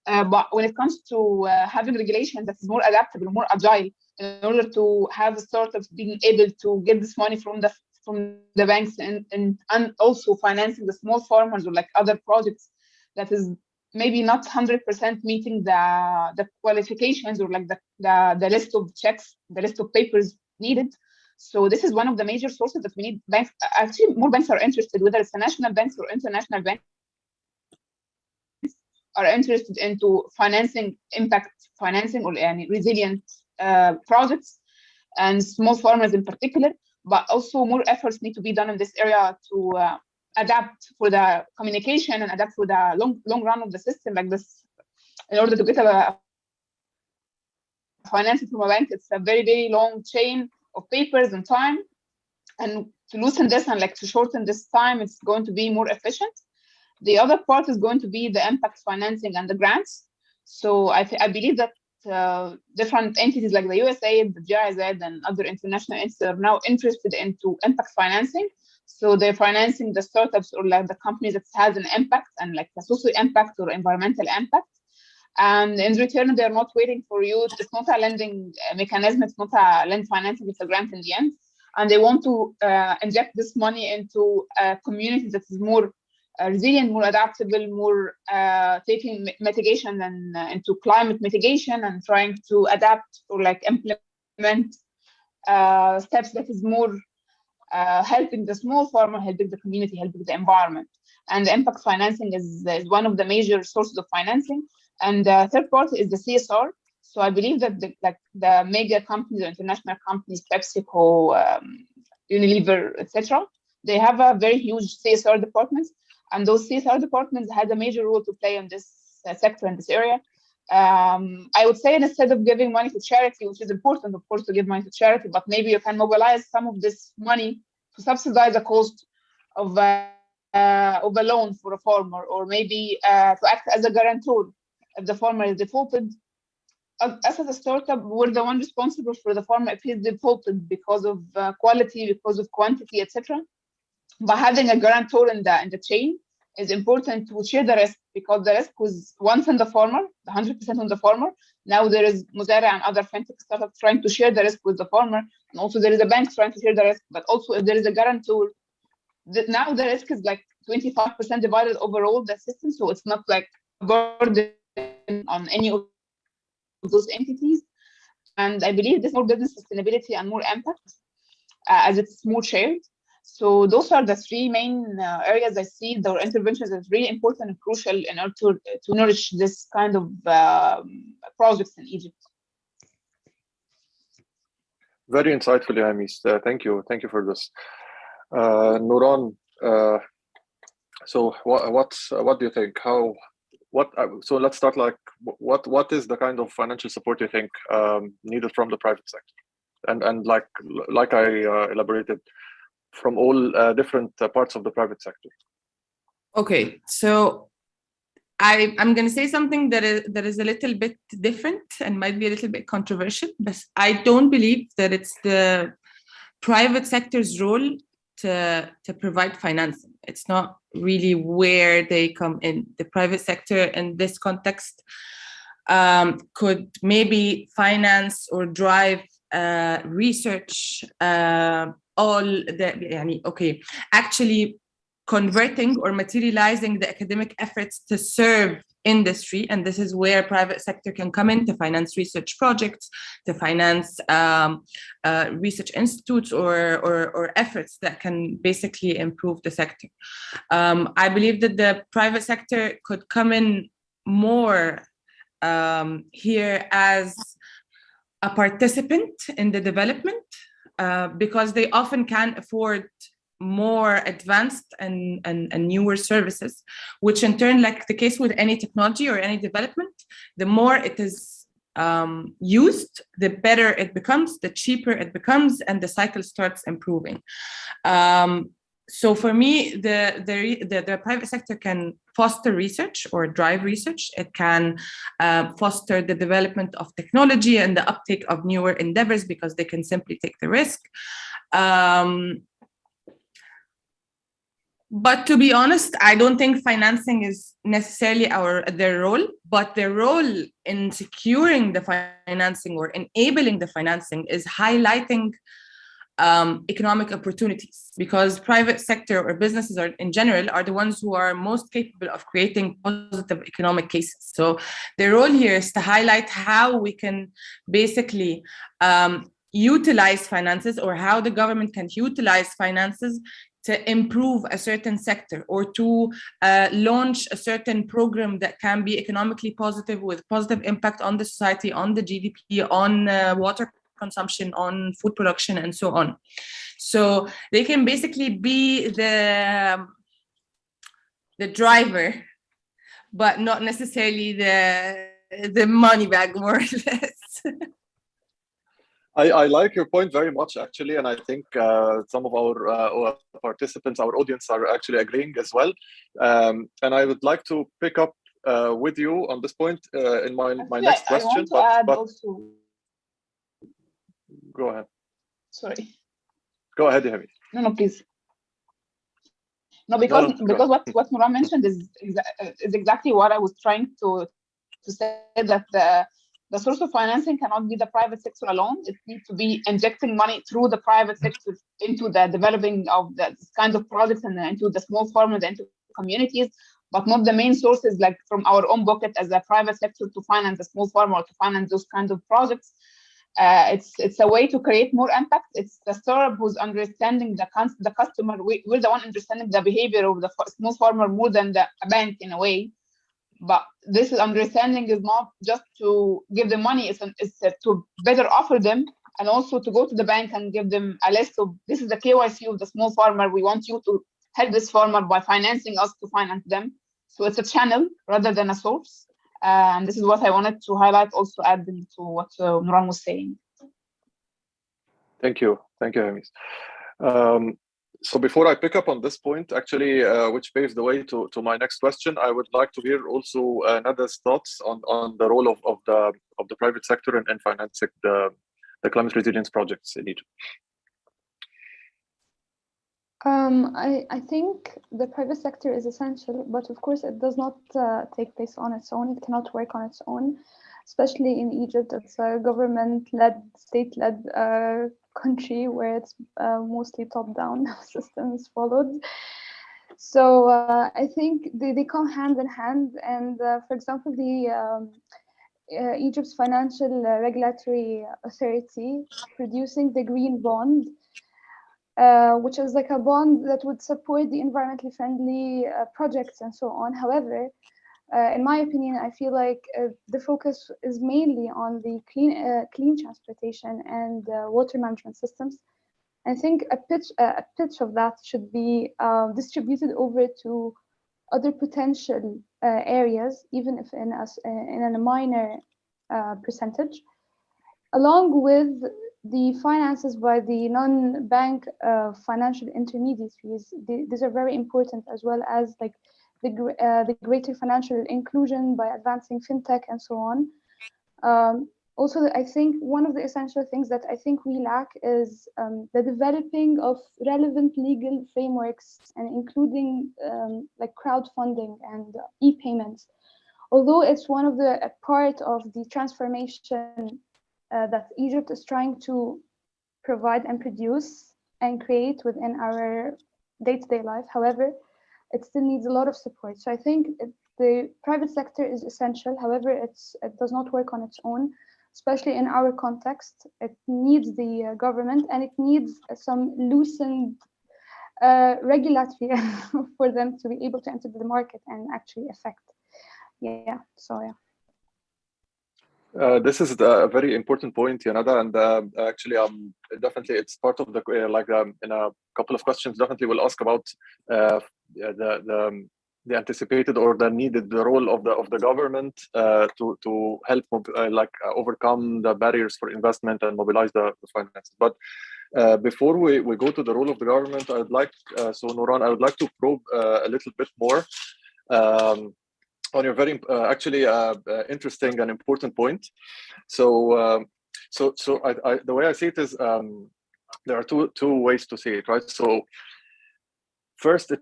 But when it comes to having regulation that is more adaptable, more agile, in order to have startups being able to get this money from the banks and also financing the small farmers or like other projects that is maybe not 100% meeting the qualifications or like the list of checks, the list of papers needed. So this is one of the major sources that we need. Banks, actually, more banks are interested, whether it's the national banks or international banks, are interested into financing impact financing or resilient projects, and small farmers in particular. But also more efforts need to be done in this area to adapt for the communication and adapt for the long run of the system like this. In order to get a financing from a bank, it's a very long chain of papers and time. And to loosen this and to shorten this time, it's going to be more efficient. The other part is going to be the impact financing and the grants. So I believe that different entities like the USAID, the GIZ, and other international entities are now interested into impact financing. So they're financing the startups or the companies that has an impact and a social impact or environmental impact. And in return, they're not waiting for you. It's not a lending mechanism. It's not a lend financing. It's a grant in the end. And they want to inject this money into a community that is more resilient, more adaptable, more taking mitigation and into climate mitigation and trying to adapt or implement steps that is more helping the small farmer, helping the community, helping the environment. And the impact financing is one of the major sources of financing. And the third part is the CSR. So I believe that the mega companies, or international companies, PepsiCo, Unilever, etc., they have a very huge CSR departments, and those CSR departments had a major role to play in this sector, in this area. I would say instead of giving money to charity, which is important, of course, to give money to charity, but maybe you can mobilize some of this money to subsidize the cost of a loan for a farmer, or maybe to act as a guarantor if the farmer is defaulted. Us as a startup, we're the one responsible for the farmer if he's defaulted because of quality, because of quantity, etc. But having a guarantor in the chain is important to share the risk, because the risk was once on the farmer, 100% on the farmer. Now there is Muzara and other fintech startups trying to share the risk with the farmer, and also there is a bank trying to share the risk. But also, if there is a guarantor, now the risk is 25% divided overall the system, so it's not a burden on any of those entities. And I believe this more business sustainability and more impact as it's more shared. So those are the three main areas I see the interventions as really important and crucial in order to nourish this kind of projects in Egypt. Very insightful, Amis. Thank you for this. Nuran, so what do you think? So let's start what is the kind of financial support you think needed from the private sector, and like I elaborated, from all different parts of the private sector. Okay, so I'm going to say something that is a little bit different and might be a little bit controversial, but I don't believe that it's the private sector's role to provide financing. It's not really where they come in. The private sector in this context could maybe finance or drive research, actually converting or materializing the academic efforts to serve industry. And this is where private sector can come in to finance research projects, to finance research institutes or efforts that can basically improve the sector. I believe that the private sector could come in more here as a participant in the development, because they often can afford more advanced and newer services, which in turn, like the case with any technology or any development, the more it is used, the better it becomes, the cheaper it becomes, and the cycle starts improving. So for me, the private sector can foster research or drive research. It can foster the development of technology and the uptake of newer endeavors, because they can simply take the risk. But to be honest, I don't think financing is necessarily their role, but their role in securing the financing or enabling the financing is highlighting economic opportunities, because private sector or businesses in general are the ones who are most capable of creating positive economic cases. So their role here is to highlight how we can basically utilize finances, or how the government can utilize finances to improve a certain sector or to launch a certain program that can be economically positive with positive impact on the society, on the GDP, on water consumption, on food production, and so on. So they can basically be the driver, but not necessarily the money bag, more or less. I like your point very much, actually, and I think some of our participants, our audience, are actually agreeing as well. And I would like to pick up with you on this point in my next question. I want to add also. Go ahead. Sorry. Go ahead, Hamid. No, please. No, because what Nuran mentioned is exactly what I was trying to say, that the source of financing cannot be the private sector alone. It needs to be injecting money through the private sector into the developing of this kinds of projects and into the small farmers, into communities, but not the main sources like from our own pocket as a private sector to finance the small farmer or to finance those kinds of projects. It's a way to create more impact. It's the startup who's understanding the customer. We're the one understanding the behavior of the small farmer more than a bank in a way. But this understanding is not just to give them money, it's to better offer them, and also to go to the bank and give them a list of, this is the KYC of the small farmer. We want you to help this farmer by financing us to finance them. So it's a channel rather than a source. And this is what I wanted to highlight, also adding to what Nuran was saying. Thank you, Hamis. So before I pick up on this point, actually, which paves the way to my next question, I would like to hear also Nada's thoughts on the role of the private sector in financing the climate resilience projects in Egypt. I think the private sector is essential, but of course it does not take place on its own. It cannot work on its own, especially in Egypt. It's a government-led, state-led country where it's mostly top-down systems followed. So I think they come hand in hand. And for example, the Egypt's Financial Regulatory Authority producing the green bond, which is like a bond that would support the environmentally friendly projects and so on. However, in my opinion, I feel like the focus is mainly on the clean transportation and water management systems. I think a pitch of that should be distributed over to other potential areas, even if in a minor percentage, along with the finances by the non-bank financial intermediaries. These are very important, as well as like the greater financial inclusion by advancing fintech and so on. Also, I think one of the essential things that I think we lack is the developing of relevant legal frameworks, and including like crowdfunding and e-payments. Although it's one of the part of the transformation that Egypt is trying to provide and produce and create within our day-to-day life. However, it still needs a lot of support. So I think the private sector is essential. However, it does not work on its own, especially in our context. It needs the government, and it needs some loosened regulatory for them to be able to enter the market and actually affect. Yeah, so yeah. This is a very important point, Yanada, and actually, definitely it's part of the in a couple of questions. Definitely, we'll ask about the anticipated or the needed role of the government to help overcome the barriers for investment and mobilize the finances. But before we go to the role of the government, I'd like Nuran, I would like to probe a little bit more on your very interesting and important point. So the way I see it is there are two ways to see it, right? So first,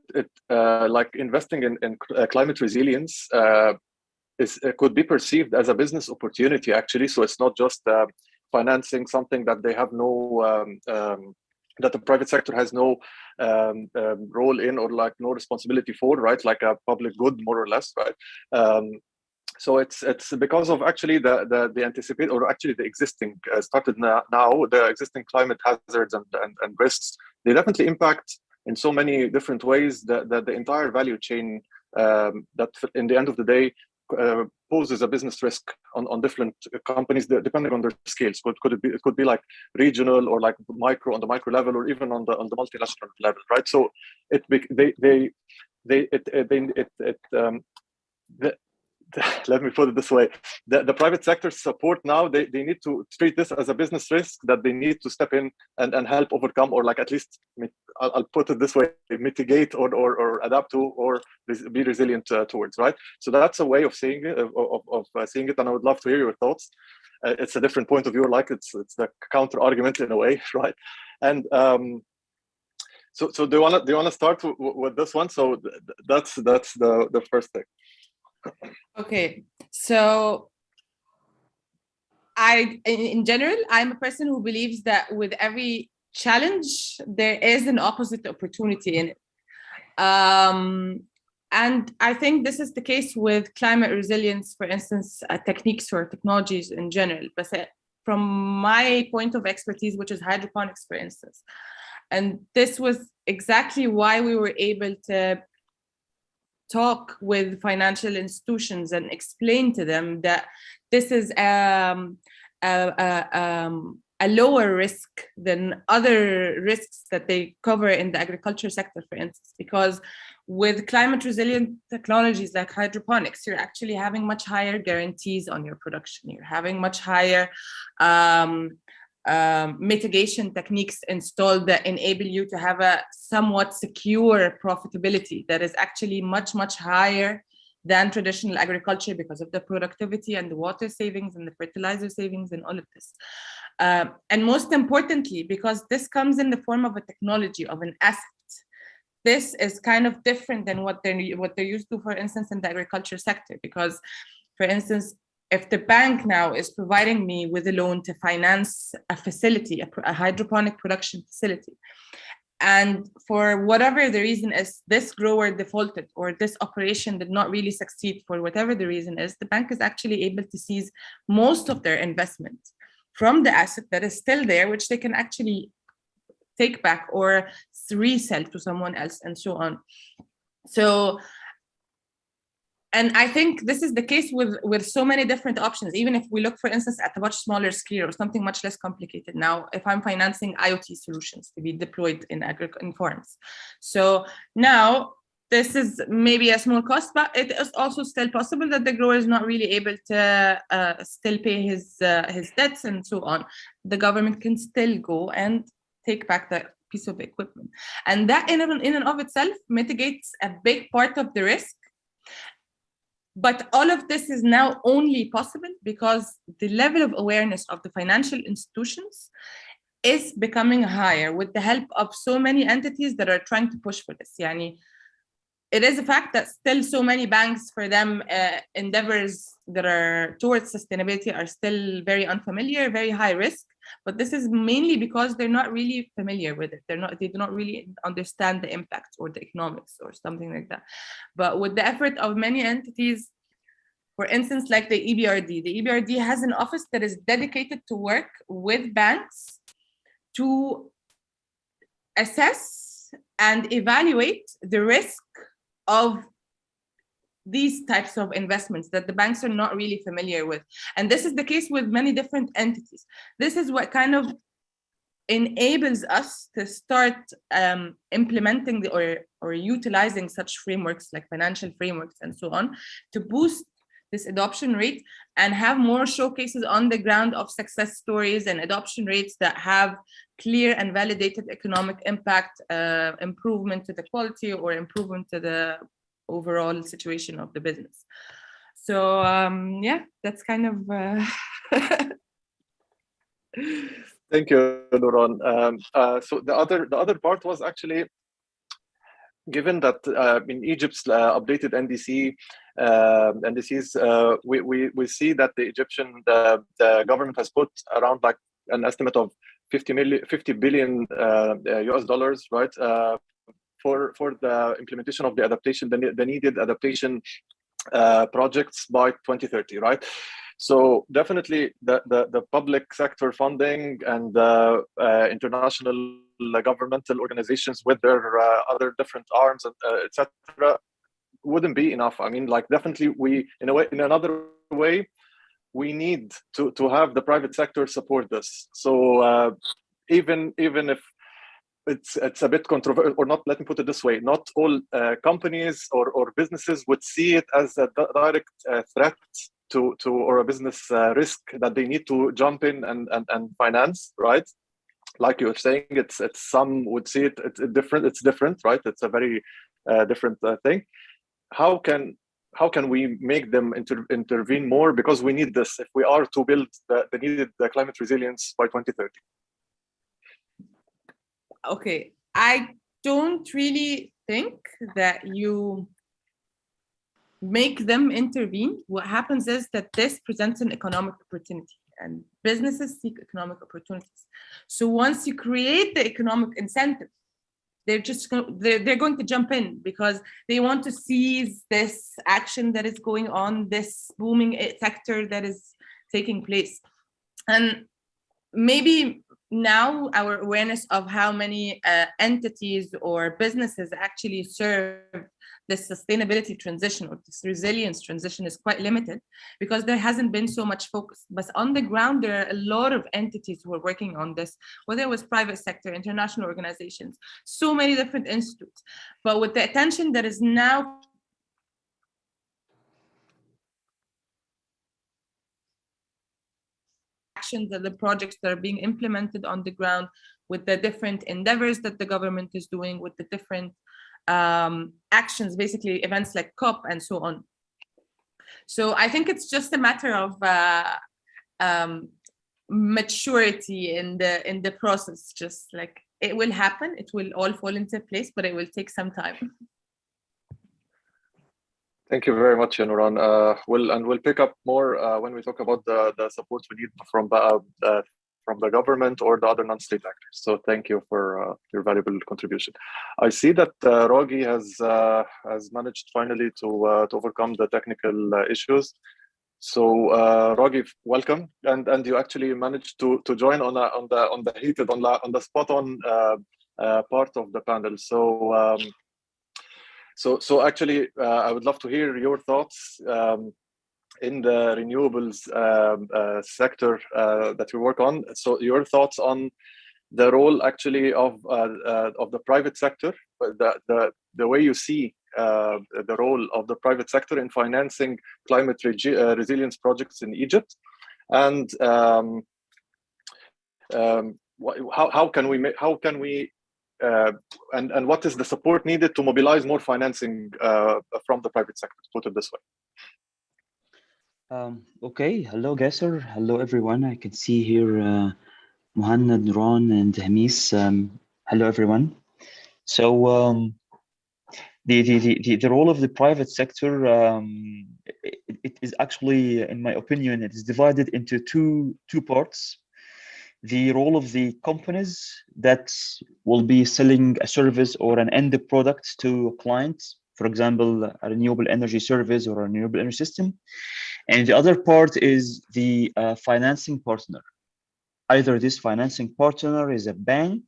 like investing in climate resilience could be perceived as a business opportunity, actually. So it's not just financing something that they have no that the private sector has no role in, or like no responsibility for, right? Like a public good, more or less, right? So it's because of actually the anticipated, or actually the existing started now the existing climate hazards and risks. They definitely impact in so many different ways that the entire value chain that in the end of the day poses a business risk on different companies depending on their scales. It could be like regional or like micro on the micro level, or even on the multinational level, right? So let me put it this way: the private sector support now, they need to treat this as a business risk that they need to step in and help overcome, or like at least, I'll put it this way, mitigate or adapt to, or be resilient towards, right? So that's a way of saying it, of seeing it, and I would love to hear your thoughts. It's a different point of view, like it's the counter argument in a way, right? And so do you want to start with this one? So that's the first thing. Okay, so in general, I'm a person who believes that with every challenge, there is an opposite opportunity in it. And I think this is the case with climate resilience, for instance, techniques or technologies in general. But from my point of expertise, which is hydroponics, for instance, and this was exactly why we were able to talk with financial institutions and explain to them that this is a lower risk than other risks that they cover in the agriculture sector, for instance, because with climate resilient technologies like hydroponics, you're actually having much higher guarantees on your production. You're having much higher mitigation techniques installed that enable you to have a somewhat secure profitability that is actually much, much higher than traditional agriculture because of the productivity and the water savings and the fertilizer savings and all of this. And most importantly, because this comes in the form of a technology, of an asset, this is kind of different than what they're used to, for instance, in the agriculture sector. Because, for instance, if the bank now is providing me with a loan to finance a facility, a hydroponic production facility, and for whatever the reason is, this grower defaulted or this operation did not really succeed for whatever the reason is, the bank is actually able to seize most of their investment from the asset that is still there, which they can actually take back or resell to someone else and so on. So, and I think this is the case with so many different options. Even if we look, for instance, at a much smaller scale or something much less complicated. Now, if I'm financing IoT solutions to be deployed in farms. So now this is maybe a small cost, but it is also still possible that the grower is not really able to still pay his debts and so on. The government can still go and take back that piece of equipment. And that in and of itself mitigates a big part of the risk. But all of this is now only possible because the level of awareness of the financial institutions is becoming higher with the help of so many entities that are trying to push for this. Yani, it is a fact that still so many banks, for them, endeavors that are towards sustainability are still very unfamiliar, very high risk. But this is mainly because they're not really familiar with it. They do not really understand the impact or the economics or something like that. But with the effort of many entities, for instance, like the EBRD has an office that is dedicated to work with banks to assess and evaluate the risk of these types of investments that the banks are not really familiar with. And this is the case with many different entities. This is what kind of enables us to start implementing or utilizing such frameworks like financial frameworks and so on to boost this adoption rate and have more showcases on the ground of success stories and adoption rates that have clear and validated economic impact, improvement to the quality or improvement to the overall situation of the business. So yeah, that's kind of Thank you, Nuran. So the other part was actually, given that in Egypt's updated NDCs, we see that the Egyptian the government has put around like an estimate of 50 billion US dollars, right, for the implementation of the adaptation, the needed adaptation projects by 2030, right? So definitely the public sector funding and international governmental organizations with their other different arms and etc. wouldn't be enough. I mean, like definitely we in another way we need to have the private sector support this. So even if it's a bit controversial, or not, let me put it this way, not all companies or businesses would see it as a direct threat to or a business risk that they need to jump in and finance, right? Like you're saying, it's some would see it's different, right? It's a very different thing. How can we make them intervene more, because we need this if we are to build the needed climate resilience by 2030? Okay, I don't really think that you make them intervene. What happens is that this presents an economic opportunity, and businesses seek economic opportunities. So once you create the economic incentive, they're going to jump in because they want to seize this action that is going on, this booming sector that is taking place. And maybe now our awareness of how many entities or businesses actually serve this sustainability transition or this resilience transition is quite limited because there hasn't been so much focus. But on the ground, there are a lot of entities who are working on this, whether it was private sector, international organizations, so many different institutes. But with the attention that is now actions and the projects that are being implemented on the ground, with the different endeavors that the government is doing, with the different actions, basically events like COP and so on. So I think it's just a matter of maturity in the process. Just like it will happen, it will all fall into place, but it will take some time. Thank you very much, Nuran. We'll pick up more when we talk about the support we need from the government or the other non-state actors. So thank you for your valuable contribution. I see that Rogi has managed finally to overcome the technical issues. So Rogi, welcome, and you actually managed to join on the heated on the spot on part of the panel. So actually, I would love to hear your thoughts in the renewables sector that you work on. So your thoughts on the role actually of the private sector, the way you see the role of the private sector in financing climate resilience projects in Egypt, and how can we and what is the support needed to mobilize more financing from the private sector, to put it this way? Okay, hello Gasser, hello everyone. I can see here Muhannad, Nuran, and Hamis. Hello everyone. So the role of the private sector, it is actually, in my opinion, it is divided into two parts. The role of the companies that will be selling a service or an end product to clients, for example, a renewable energy service or a renewable energy system. And the other part is the financing partner. Either this financing partner is a bank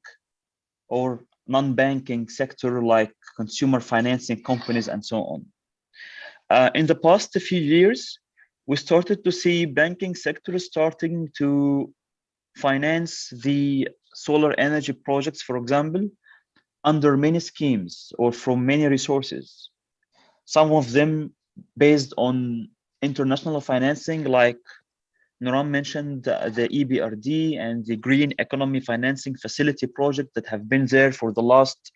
or non-banking sector like consumer financing companies and so on. In the past few years, we started to see banking sector starting to finance the solar energy projects, for example, under many schemes or from many resources. Some of them based on international financing, like Nuran mentioned, the EBRD and the Green Economy Financing Facility project that have been there for the last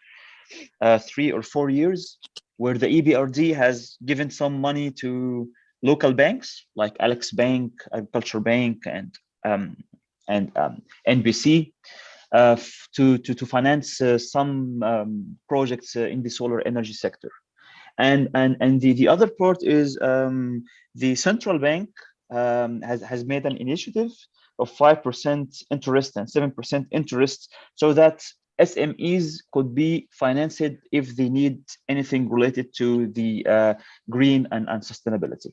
3 or 4 years, where the EBRD has given some money to local banks like Alex Bank, Agriculture Bank, and NBC to finance some projects in the solar energy sector. And the other part is the central bank has made an initiative of 5% interest and 7% interest, so that SMEs could be financed if they need anything related to the green and sustainability.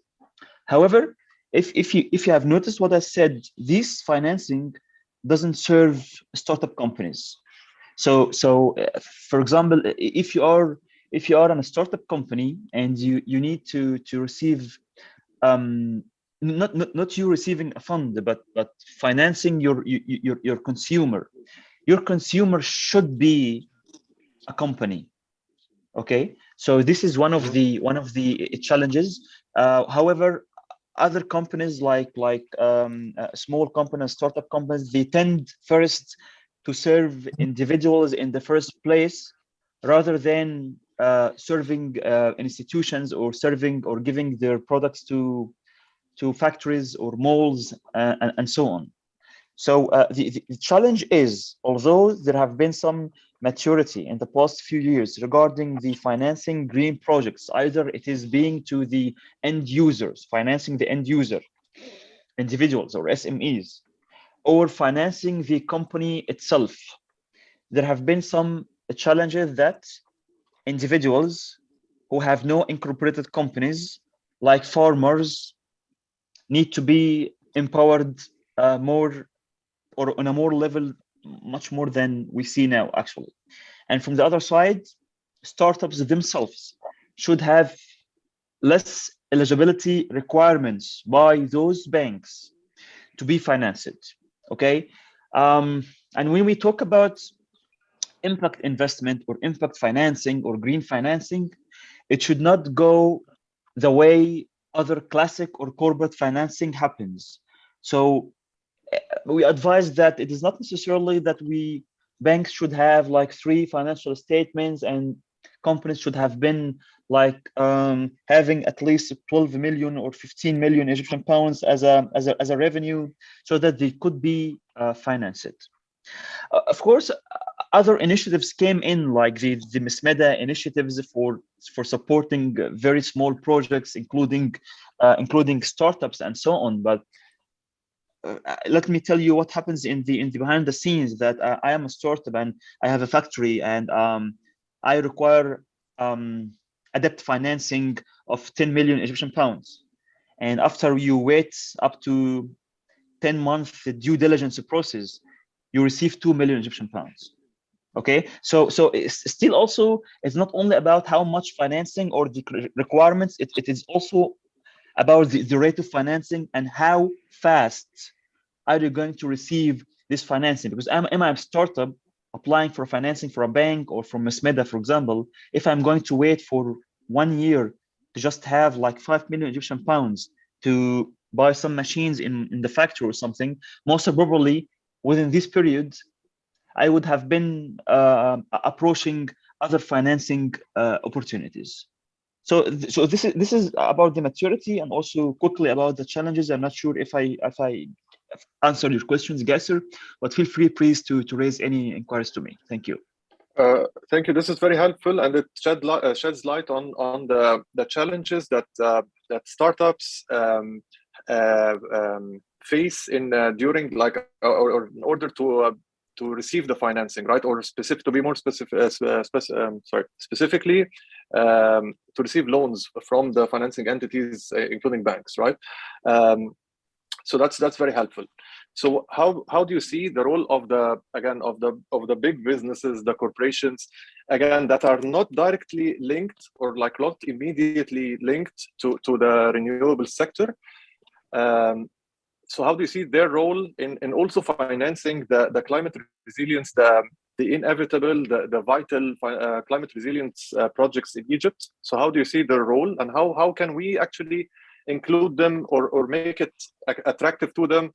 However, if you have noticed what I said, this financing doesn't serve startup companies. So for example, if you are in a startup company and you need to receive not you receiving a fund, but financing your consumer. Your consumer should be a company. Okay, so this is one of the challenges. However, other companies like small companies, startup companies, they tend first to serve individuals in the first place, rather than serving institutions, or serving or giving their products to factories or malls, and so on. So the challenge is, although there have been some maturity in the past few years regarding the financing green projects, either it is being to the end users, financing the end user, individuals or SMEs, or financing the company itself, there have been some challenges that individuals who have no incorporated companies, like farmers, need to be empowered more, or on a more level, much more than we see now, actually. And from the other side, startups themselves should have less eligibility requirements by those banks to be financed. Okay, and when we talk about impact investment or impact financing or green financing, it should not go the way other classic or corporate financing happens. So we advise that it is not necessarily that banks should have like 3 financial statements, and companies should have been like having at least 12 million or 15 million Egyptian pounds as a revenue, so that they could be financed. Of course, other initiatives came in, like the Mismeda initiatives for supporting very small projects, including startups and so on. But let me tell you what happens in the behind the scenes. That I am a startup and I have a factory, and I require a debt financing of 10 million Egyptian pounds. And after you wait up to 10 months due diligence process, you receive 2 million Egyptian pounds. Okay, so it's still also, it's not only about how much financing or the requirements, it is also about the rate of financing and how fast are you going to receive this financing. Because am I a startup applying for financing for a bank or from Mismeda, for example, if I'm going to wait for 1 year to just have like 5 million Egyptian pounds to buy some machines in the factory or something, most probably within this period, I would have been approaching other financing opportunities. So this is about the maturity, and also quickly about the challenges. I'm not sure if I answered your questions, Gasser, but feel free, please, to raise any inquiries to me. Thank you. Thank you. This is very helpful, and it sheds light on the challenges that startups face in during or in order to receive the financing, right? Or specific, to be more specific, specifically to receive loans from the financing entities, including banks, right? So that's very helpful. So how do you see the role of the big businesses, the corporations, again, that are not directly linked or like not immediately linked to the renewable sector? So how do you see their role in also financing the climate resilience, the inevitable, the vital climate resilience projects in Egypt? So how do you see their role, and how can we actually include them or make it attractive to them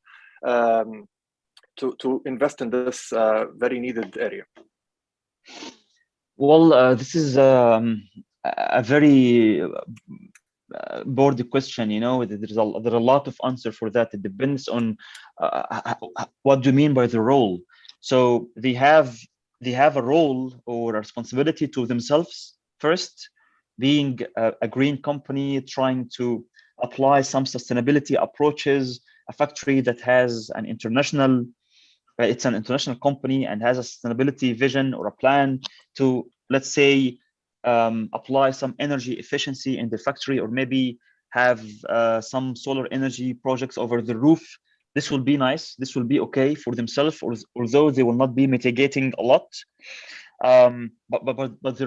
to invest in this very needed area? Well, this is a very broad question. You know, there's a lot of answer for that. It depends on what do you mean by the role. So they have a role or a responsibility to themselves first, being a green company trying to apply some sustainability approaches, a factory that has an international, it's an international company and has a sustainability vision or a plan to, let's say, apply some energy efficiency in the factory, or maybe have some solar energy projects over the roof. This will be nice. This will be okay for themselves, although they will not be mitigating a lot. But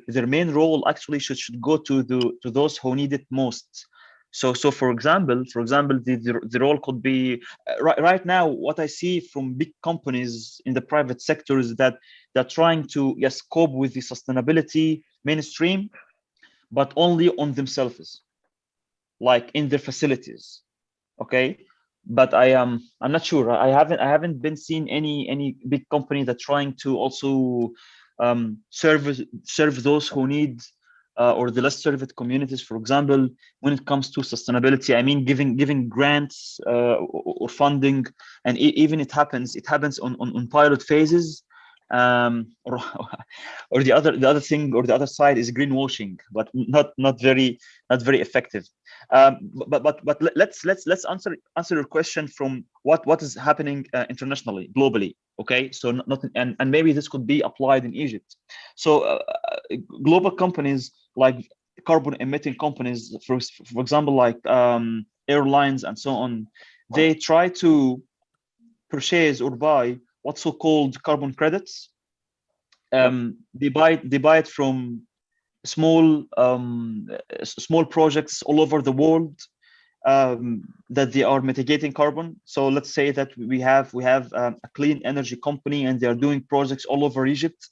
their main role actually should go to those who need it most. So for example, the role could be right now. What I see from big companies in the private sector is that they're trying to cope with the sustainability mainstream, but only on themselves, like in their facilities. Okay, but I'm not sure. I haven't been seen any big company that trying to also serve those who need or the less served communities. For example, when it comes to sustainability, I mean giving grants or funding, and even it happens on pilot phases. Or the other thing, or the other side is greenwashing, but not very effective. But let's answer your question from what is happening internationally, globally. Okay, so not and maybe this could be applied in Egypt. So global companies like carbon emitting companies, for example, like airlines and so on, they try to purchase or buy what's so-called carbon credits. They buy it from small projects all over the world that they are mitigating carbon. So let's say that we have a clean energy company, and they are doing projects all over Egypt.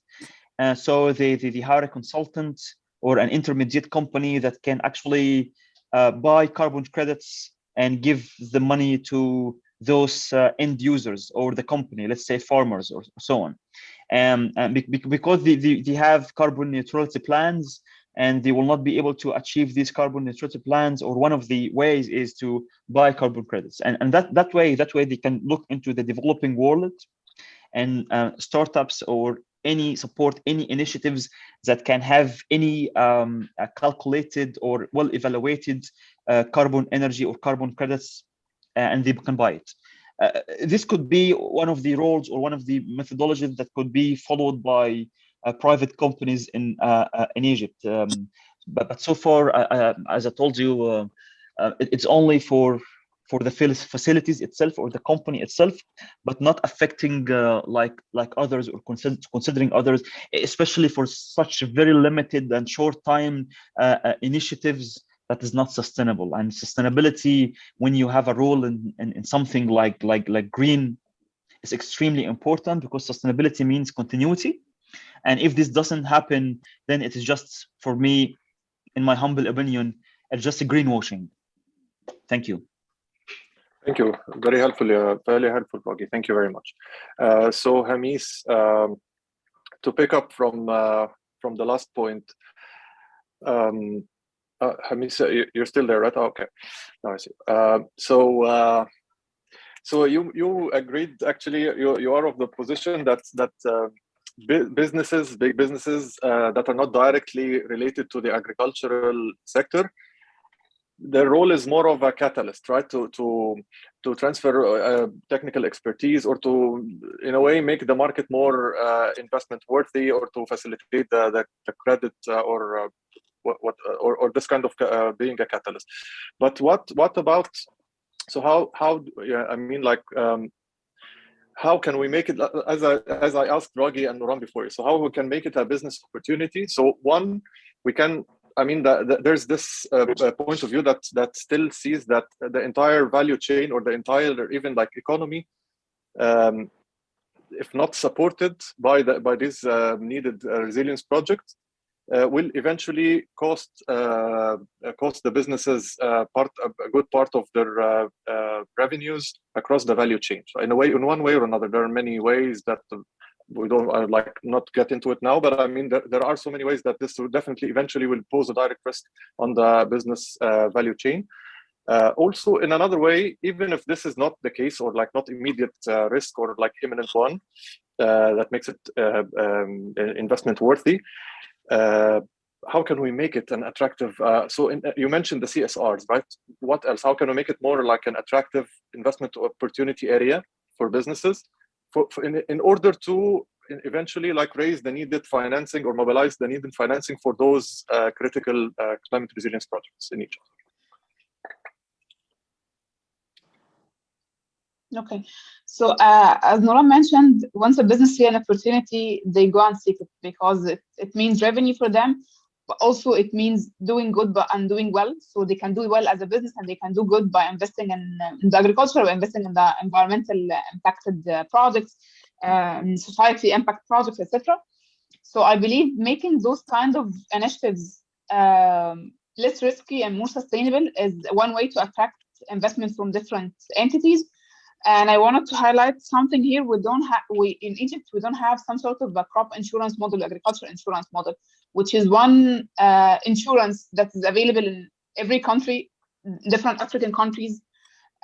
So they hire a consultant or an intermediate company that can actually buy carbon credits and give the money to those end users or the company, let's say farmers or so on. And because they have carbon neutrality plans, and they will not be able to achieve these carbon neutrality plans, or one of the ways is to buy carbon credits. And that way they can look into the developing world and startups or any initiatives that can have any calculated or well evaluated carbon energy or carbon credits, and they can buy it. This could be one of the roles or one of the methodologies that could be followed by private companies in Egypt. But so far, as I told you, it's only for the facilities itself or the company itself, but not affecting like others or considering others, especially for such very limited and short time initiatives that is not sustainable. And sustainability, when you have a role in something like green, is extremely important, because sustainability means continuity. And if this doesn't happen, then it is just, for me, in my humble opinion, it's just a greenwashing. Thank you. Thank you. Very helpful, Rogi. Thank you very much. So Hamis, to pick up from the last point, Hamis, you're still there, right? Oh, okay. Now I see. So you agreed. Actually, you are of the position that big businesses that are not directly related to the agricultural sector, their role is more of a catalyst, right? To transfer technical expertise, or to, in a way, make the market more investment worthy, or to facilitate the credit or this kind of being a catalyst. But what about? So how yeah, I mean, like how can we make it, as I asked Rogi and Nuran before, so how we can make it a business opportunity? So one, we can, I mean, there's this point of view that still sees that the entire value chain, or the entire, or even like economy, if not supported by these needed resilience projects, will eventually cost the businesses a good part of their revenues across the value chain. So in one way or another, there are many ways that we don't like not get into it now, but I mean there are so many ways that this will definitely eventually will pose a direct risk on the business value chain. Also, in another way, even if this is not the case, or like not immediate risk, or like imminent one that makes it investment worthy, how can we make it an attractive? You mentioned the CSRs, right? What else? How can we make it more like an attractive investment opportunity area for businesses, in order to eventually like raise the needed financing, or mobilize the needed financing for those critical climate resilience projects in Egypt? Okay, so as Nora mentioned, once a business see an opportunity, they go and seek it because it means revenue for them, but also it means doing good and doing well. So they can do well as a business, and they can do good by investing in the agriculture, or investing in the environmental impacted projects, society impact projects, etc. So I believe making those kind of initiatives less risky and more sustainable is one way to attract investment from different entities. And I wanted to highlight something here. In Egypt, we don't have some sort of a crop insurance model, agriculture insurance model, which is one insurance that is available in every country, different African countries.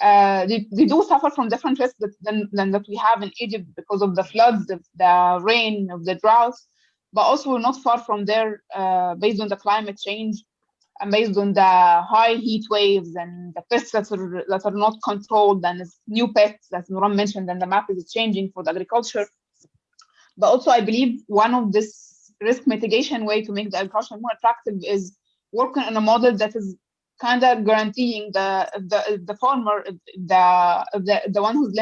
They do suffer from different risks than that we have in Egypt because of the floods, the rain, of the droughts, but also we're not far from there based on the climate change, and based on the high heat waves and the pests that are not controlled, and new pests, as Nuran mentioned, and the map is changing for the agriculture. But also, I believe one of this risk mitigation way to make the agriculture more attractive is working on a model that is kind of guaranteeing the farmer, the one who's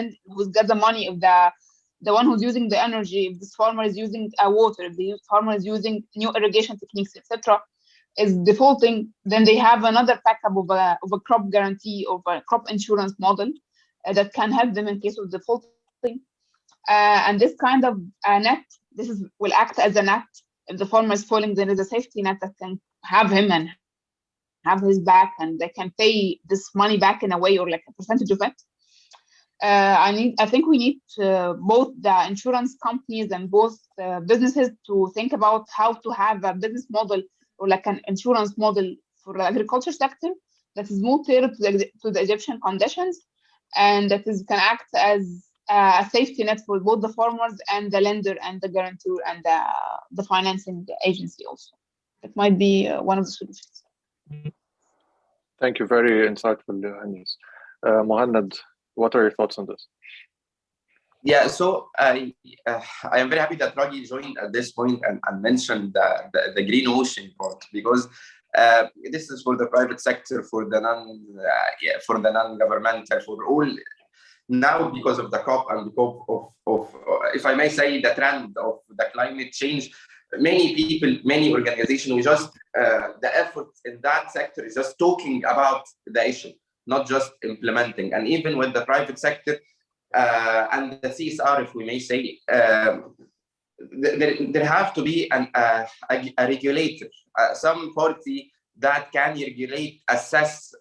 got the money, of the one who's using the energy, if this farmer is using water, if the farmer is using new irrigation techniques, etc., is defaulting, then they have another backup of a crop guarantee, of a crop insurance model that can help them in case of defaulting. And this kind of net, will act as a net. If the farmer is falling, there is a safety net that can have him and have his back, and they can pay this money back in a way, or like a percentage of it. I think we need both the insurance companies and both businesses to think about how to have a business model, or like an insurance model for the agriculture sector that is more tailored to the Egyptian conditions, and that can act as a safety net for both the farmers and the lender and the guarantor and the financing agency also. It might be one of the solutions. Thank you. Very insightful, Anis. Mohannad, what are your thoughts on this? Yeah, so I am very happy that Ragi joined at this point and mentioned the green ocean part, because this is for the private sector, for the non-governmental, for all. Now, because of the COP and because of if I may say, the trend of the climate change, many people, many organizations, we just the effort in that sector is just talking about the issue, not just implementing. And even with the private sector and the CSR, if we may say, there have to be a regulator, some party that can regulate, assess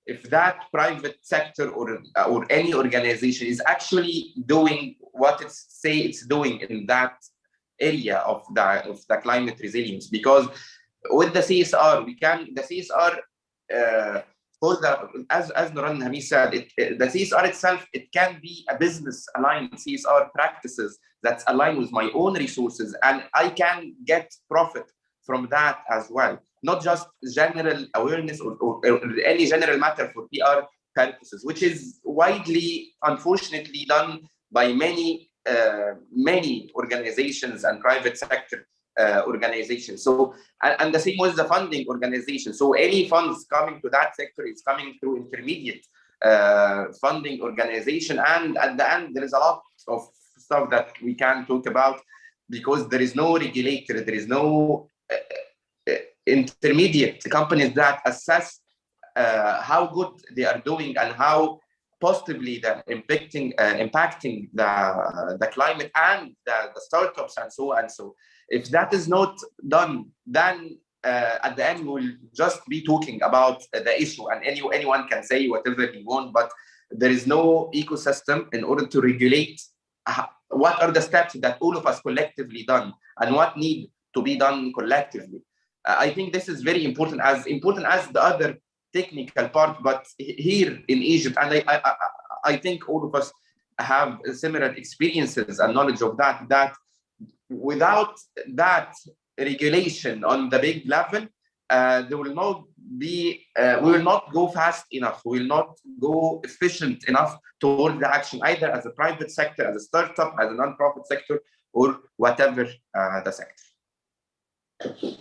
if that private sector or any organization is actually doing what it's doing in that area of the climate resilience. Because with the CSR, the CSR as Nuran Hamis said, the CSR itself, it can be a business aligned CSR practices that's aligned with my own resources, and I can get profit from that as well. Not just general awareness or any general matter for PR purposes, which is widely, unfortunately, done by many organizations and private sector organizations. So, and the same with the funding organization. So any funds coming to that sector is coming through intermediate funding organization. And at the end, there is a lot of stuff that we can talk about, because there is no regulator, there is no intermediate companies that assess how good they are doing and how positively they're impacting the climate and the startups and so on. So if that is not done, then at the end we'll just be talking about the issue, and anyone can say whatever he wants, but there is no ecosystem in order to regulate what are the steps that all of us collectively done and what need to be done collectively. I think this is very important as the other technical part, but here in Egypt, and I think all of us have similar experiences and knowledge of that without that regulation on the big level, there will not be, we will not go fast enough, we will not go efficient enough toward the action, either as a private sector, as a startup, as a non-profit sector, or whatever the sector.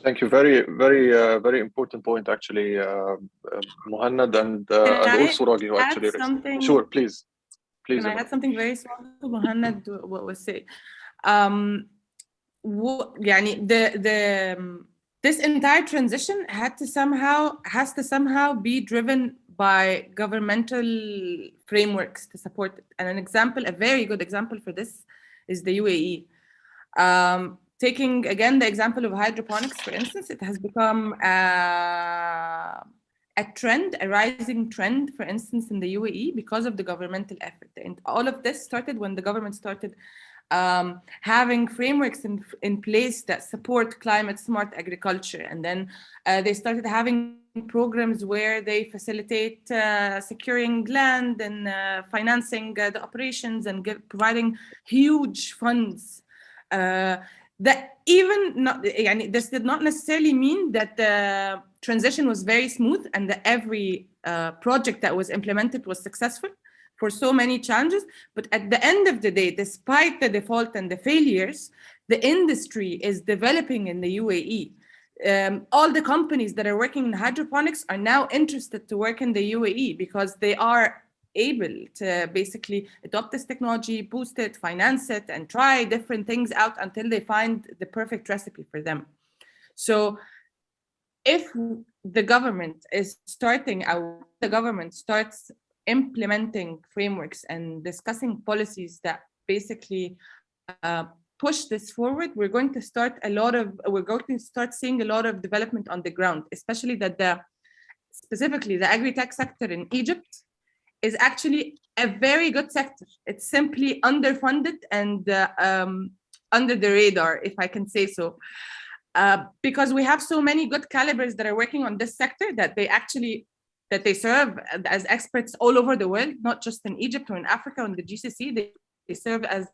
Thank you. Very, very, very important point, actually, Mohannad, and also Ragi, who actually raised. Sure, please. please. Can I add something very small to Muhannad what was said? يعني this entire transition has to somehow be driven by governmental frameworks to support it. And a very good example for this is the UAE. Taking again the example of hydroponics, for instance, it has become a rising trend, for instance, in the UAE because of the governmental effort. And all of this started when the government started having frameworks in place that support climate smart agriculture. And then they started having programs where they facilitate securing land and financing the operations and providing huge funds. That even not, this did not necessarily mean that the transition was very smooth and that every project that was implemented was successful for so many challenges. But at the end of the day, despite the default and the failures, the industry is developing in the UAE. All the companies that are working in hydroponics are now interested to work in the UAE because they are able to basically adopt this technology, boost it, finance it, and try different things out until they find the perfect recipe for them. So if the government starts implementing frameworks and discussing policies that basically push this forward, we're going to start seeing a lot of development on the ground, especially that specifically the agri-tech sector in Egypt is actually a very good sector. It's simply underfunded and under the radar, if I can say so, because we have so many good calibers that are working on this sector that they serve as experts all over the world, not just in Egypt or in Africa or in the GCC. They serve as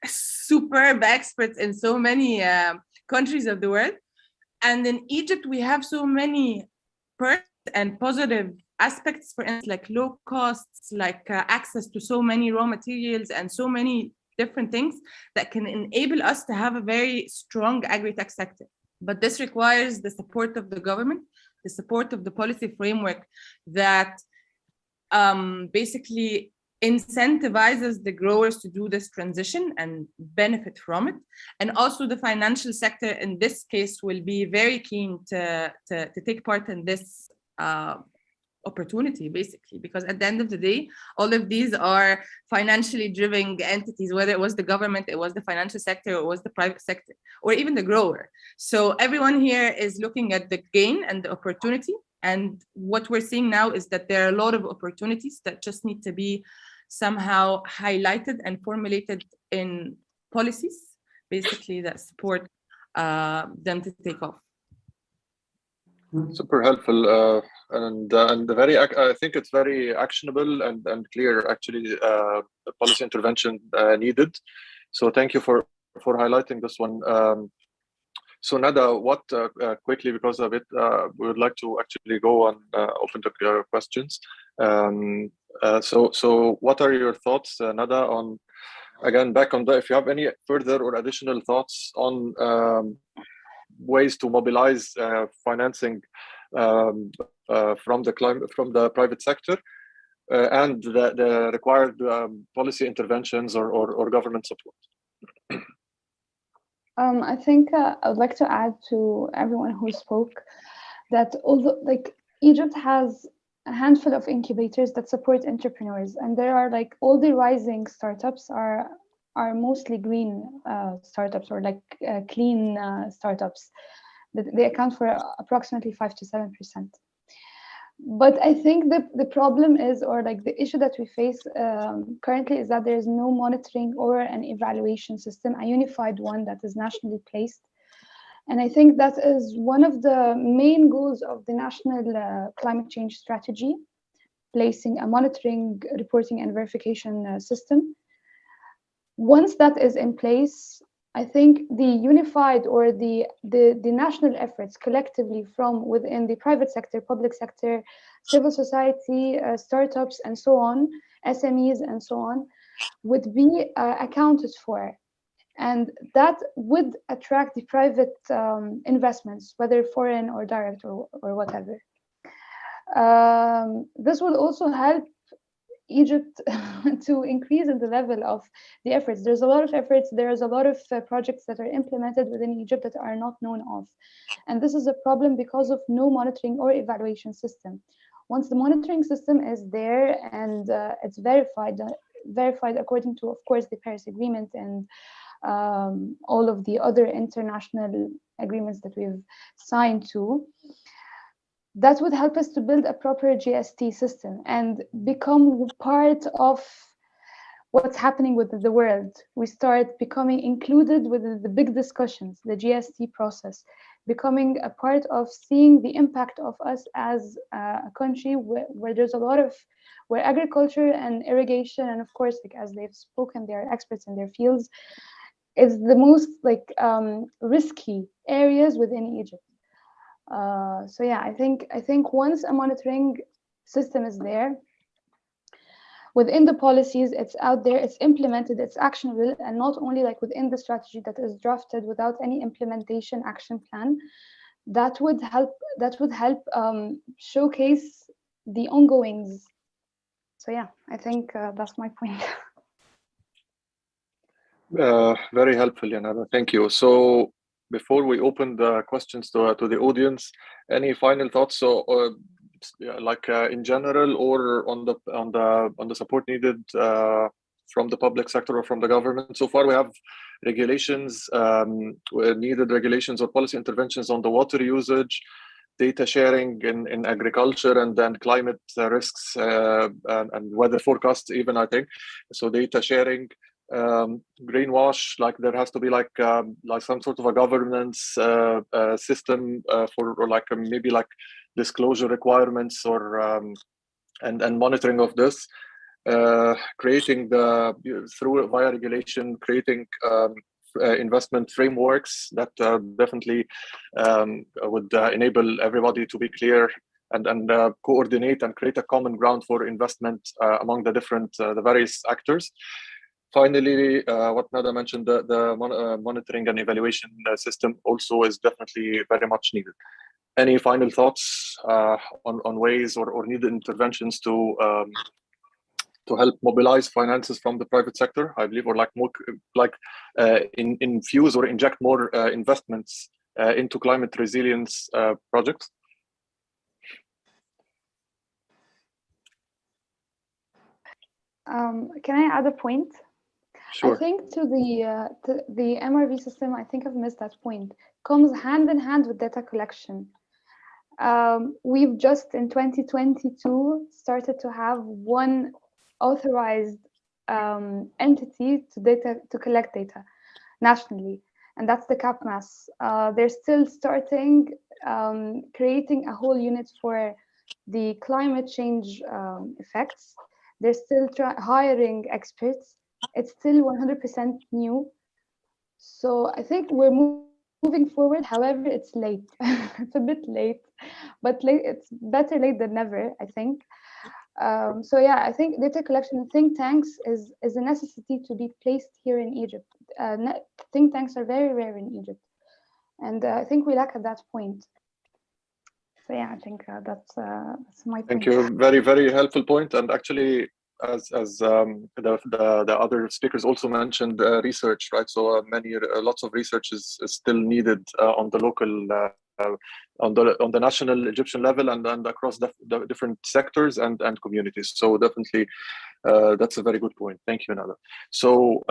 superb experts in so many countries of the world. And in Egypt, we have so many perks and positive aspects, for instance, like low costs, like access to so many raw materials and so many different things that can enable us to have a very strong agri-tech sector. But this requires the support of the government, the support of the policy framework that basically incentivizes the growers to do this transition and benefit from it. And also the financial sector in this case will be very keen to take part in this opportunity, basically, because at the end of the day, all of these are financially driven entities, whether it was the government, it was the financial sector, or it was the private sector, or even the grower. So everyone here is looking at the gain and the opportunity. And what we're seeing now is that there are a lot of opportunities that just need to be somehow highlighted and formulated in policies, basically, that support them to take off. Super helpful, and very. I think it's very actionable and clear. Actually, the policy intervention needed. So thank you for highlighting this one. So Nada, what quickly, because of it, we would like to actually go on open to questions. So what are your thoughts, Nada, on again back on if you have any further or additional thoughts on ways to mobilize financing from the private sector and the required policy interventions or government support. I think I would like to add to everyone who spoke that although Egypt has a handful of incubators that support entrepreneurs, and there are all the rising startups are mostly green startups or clean startups. They account for approximately 5 to 7%. But I think the problem is, or the issue that we face currently, is that there is no monitoring or an evaluation system, a unified one that is nationally placed. And I think that is one of the main goals of the national climate change strategy, placing a monitoring, reporting, and verification system. Once that is in place, I think the unified or the national efforts collectively from within the private sector, public sector, civil society, startups, and so on, SMEs, and so on, would be accounted for. And that would attract the private investments, whether foreign or direct or whatever. This will also help Egypt to increase in the level of the efforts. There's a lot of efforts. There's a lot of projects that are implemented within Egypt that are not known of. And this is a problem because of no monitoring or evaluation system. Once the monitoring system is there and it's verified according to, of course, the Paris Agreement and all of the other international agreements that we've signed to, that would help us to build a proper GST system and become part of what's happening with the world. We start becoming included with the big discussions, the GST process, becoming a part of seeing the impact of us as a country where there's a lot of, where agriculture and irrigation, and of course, like as they've spoken, they're experts in their fields, is the most like risky areas within Egypt. So yeah, I think once a monitoring system is there, within the policies, it's out there, it's implemented, it's actionable, and not only like within the strategy that is drafted without any implementation action plan, that would help showcase the ongoings. So yeah, I think that's my point. Very helpful, Yanada. Thank you. So before we open the questions to the audience, any final thoughts? So, in general, or on the support needed from the public sector or from the government. So far, we have regulations, needed regulations or policy interventions on the water usage, data sharing in agriculture, and then climate risks and weather forecasts. Even I think so. Data sharing. Greenwash, like there has to be like some sort of a governance system for, or like maybe like disclosure requirements or and monitoring of this, creating via regulation, creating investment frameworks that definitely would enable everybody to be clear and coordinate and create a common ground for investment among the various actors. Finally, what Nada mentioned, the monitoring and evaluation system also is definitely very much needed. Any final thoughts on ways or needed interventions to help mobilize finances from the private sector, I believe, or infuse or inject more investments into climate resilience projects? Can I add a point? Sure. I think to the MRV system, I think I've missed that point, comes hand in hand with data collection. We've just in 2022 started to have one authorized entity to collect data nationally, and that's the CAPMAS. They're still starting creating a whole unit for the climate change effects. They're still hiring experts. It's still 100% new. So I think we're moving forward. However, it's late. It's a bit late, but it's better late than never, I think. So yeah, I think data collection and think tanks is a necessity to be placed here in Egypt. Think tanks are very rare in Egypt. And I think we lack at that point. So yeah, I think that's my point. Thank you. Very, very helpful point. And actually, as the other speakers also mentioned, research, right? So lots of research is still needed on the local, on the national Egyptian level, and across the different sectors and communities. So definitely, that's a very good point. Thank you, Nada. So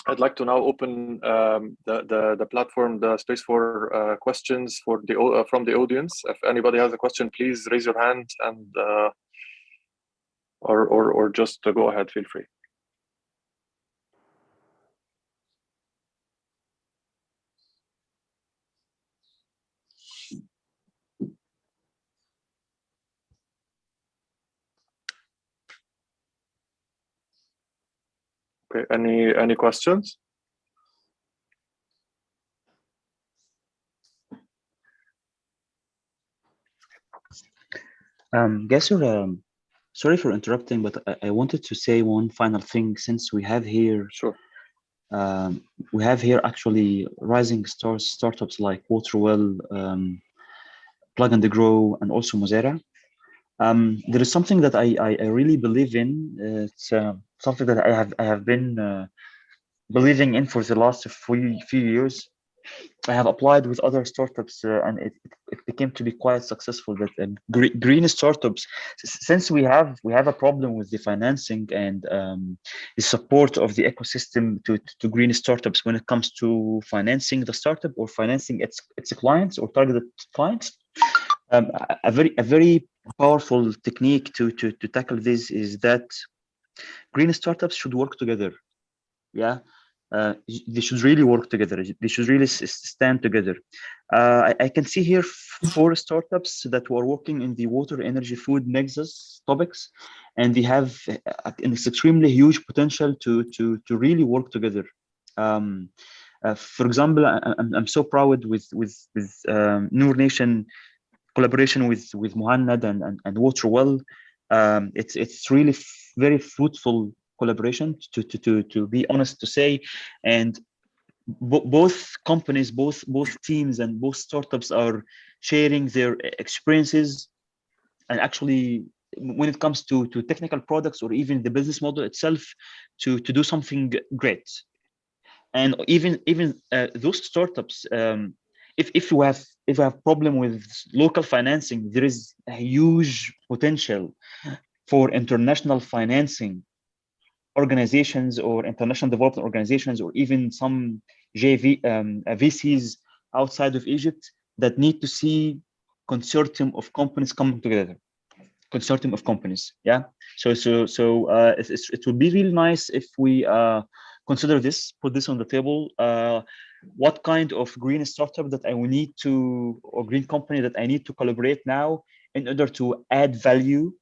I'd like to now open the platform, the space for questions from the audience. If anybody has a question, please raise your hand and or just go ahead. Feel free. Okay. Any questions? Gasser, sorry for interrupting, but I wanted to say one final thing, since we have here. Sure. We have here actually rising startups like Waterwell, Plug and Grow, and also Mozera. There is something that I really believe in. It's something that I have been believing in for the last few years. I have applied with other startups, and it became to be quite successful. That green startups, since we have a problem with the financing and the support of the ecosystem to green startups when it comes to financing the startup or financing its clients or targeted clients. A very powerful technique to tackle this is that green startups should work together. Yeah. They should really work together. They should really stand together. I can see here 4 startups that were working in the water, energy, food nexus topics, and they have an extremely huge potential to really work together. For example, I'm so proud with Noor Nation collaboration with Muhannad and Waterwell. It's really very fruitful collaboration to be honest to say, and both companies, both teams and both startups are sharing their experiences, and actually when it comes to technical products or even the business model itself to do something great. And even those startups, if you have problem with local financing, there is a huge potential for international financing organizations or international development organizations, or even some VCs outside of Egypt that need to see consortium of companies coming together. Consortium of companies, yeah. So it would be really nice if we consider this, put this on the table. What kind of green startup that I will need to, or green company that I need to collaborate now in order to add value,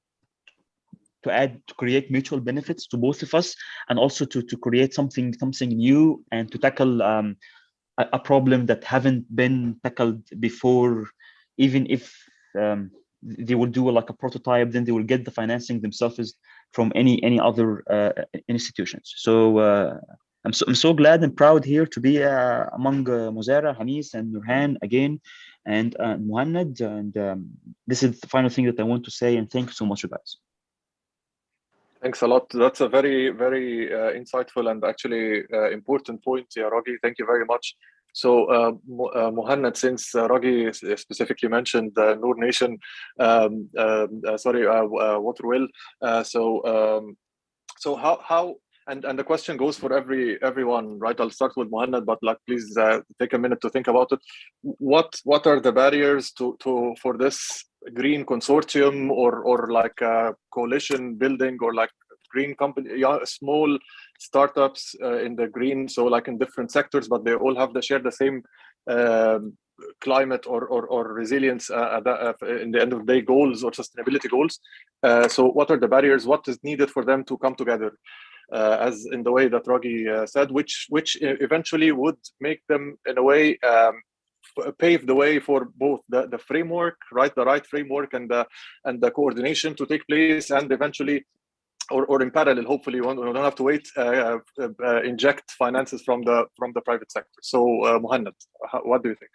to create mutual benefits to both of us, and also to create something new and to tackle a problem that haven't been tackled before. Even if they will do like a prototype, then they will get the financing themselves from any other institutions. So I'm so glad and proud here to be among Muzara, Hamis, and Nurhan again, and Muhannad. And this is the final thing that I want to say. And thank you so much, you guys. Thanks a lot. That's a very, very insightful and actually important point, Raghi. Thank you very much. So, Muhannad, since Raghi specifically mentioned Noor Nation, Waterwell. So how and the question goes for everyone, right? I'll start with Muhannad, but like, please take a minute to think about it. What are the barriers for this green consortium or like a coalition building, or like green company, small startups in the green, so like in different sectors, but they all have to share the same climate or resilience in the end of the day goals or sustainability goals. So what are the barriers? What is needed for them to come together? As in the way that Raghi said, which eventually would make them in a way pave the way for both the framework, right, the right framework, and the coordination to take place, and eventually, or in parallel, hopefully, we don't have to wait, inject finances from the private sector. So, Muhannad, what do you think?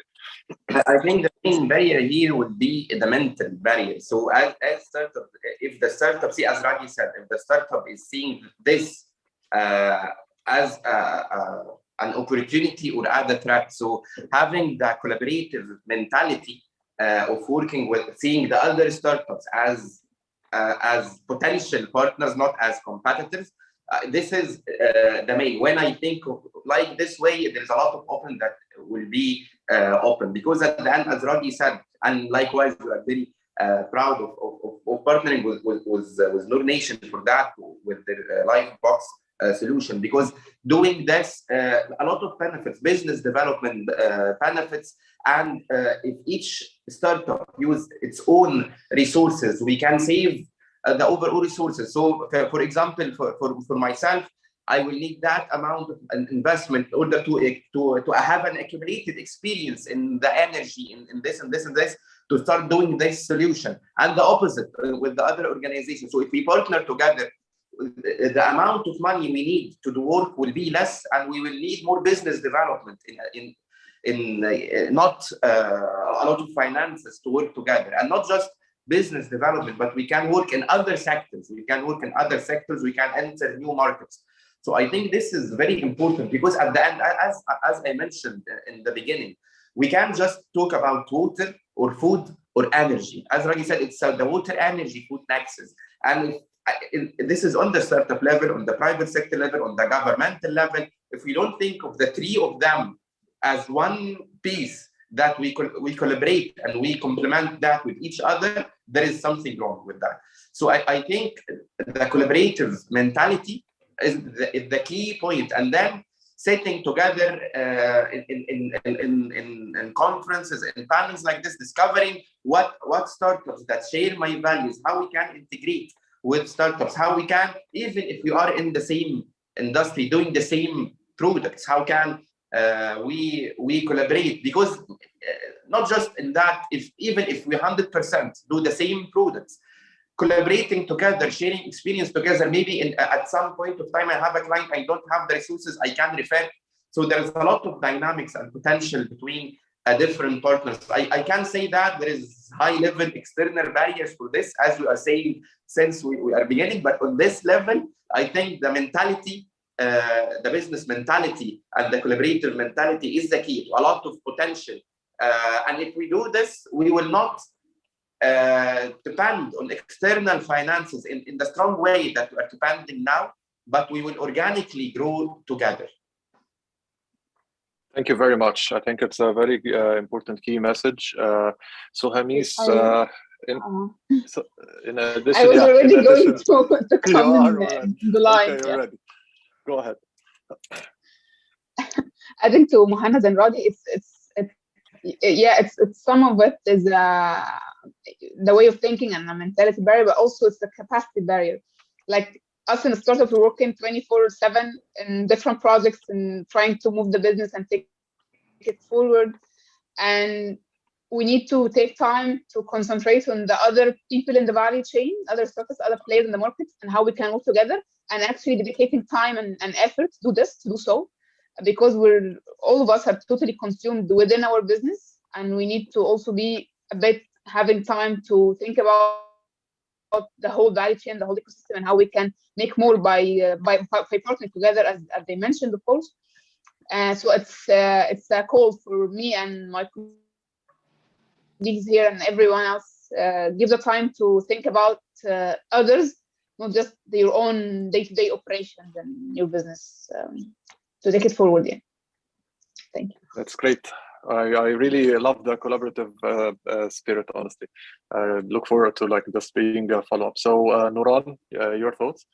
I think the main barrier here would be the mental barrier. So as startup, if the startup, see, as Raghi said, if the startup is seeing this as an opportunity or as a threat, so having the collaborative mentality of working with, seeing the other startups as potential partners, not as competitors. This is the main. When I think of like this way, there's a lot of open that will be open, because at the end, as Raghi said, and likewise, we are very proud of partnering with Noor Nation for that, with their Livebox solution, because doing this, a lot of benefits, business development benefits, and if each startup use its own resources, we can save the overall resources. So, for example, for myself, I will need that amount of investment in order to have an accumulated experience in the energy, in this and this and this, to start doing this solution. And the opposite with the other organizations. So if we partner together, the amount of money we need to do work will be less, and we will need more business development in not a lot of finances to work together, and not just business development, but we can work in other sectors. We can enter new markets. So I think this is very important, because at the end, as I mentioned in the beginning, we can't just talk about water or food or energy. As Raghi said, it's the water, energy, food, taxes. And this is on the startup level, on the private sector level, on the governmental level. If we don't think of the three of them as one piece, that we collaborate and we complement that with each other, there is something wrong with that. So I think the collaborative mentality is the key point. And then sitting together in conferences, in panels like this, discovering what startups that share my values, how we can integrate with startups, how we can, even if we are in the same industry, doing the same products, how can we collaborate? Because not just in that, even if we 100% do the same products, collaborating together, sharing experience together, maybe at some point of time I have a client, I don't have the resources, I can refer. So there's a lot of dynamics and potential between different partners. I can say that there is high-level external barriers for this, as you are saying, since we are beginning. But on this level, I think the mentality, the business mentality and the collaborative mentality is the key to a lot of potential. And if we do this, we will not depend on external finances in the strong way that we are depending now, but we will organically grow together. Thank you very much. I think it's a very important key message. So Hamis, in addition, I was already going to come in the line. Okay, you're ready. Go ahead. I think to Muhannad and Radi, it's some of it is the way of thinking and the mentality barrier, but also it's the capacity barrier. Like us in the startup, we're working 24/7 in different projects and trying to move the business and take it forward. And we need to take time to concentrate on the other people in the value chain, other startups, other players in the market, and how we can work together, and actually dedicating time and effort to do so, because all of us are totally consumed within our business, and we need to also be a bit having time to think about the whole value chain, the whole ecosystem, and how we can make more by partnering together, as they mentioned, of course. So it's a call for me and my colleagues here and everyone else. Give the time to think about others, not just their own day-to-day operations and your business, to take it forward. Yeah. Thank you. That's great. I really love the collaborative spirit, honestly. Look forward to this being a follow-up. So Nuran, your thoughts?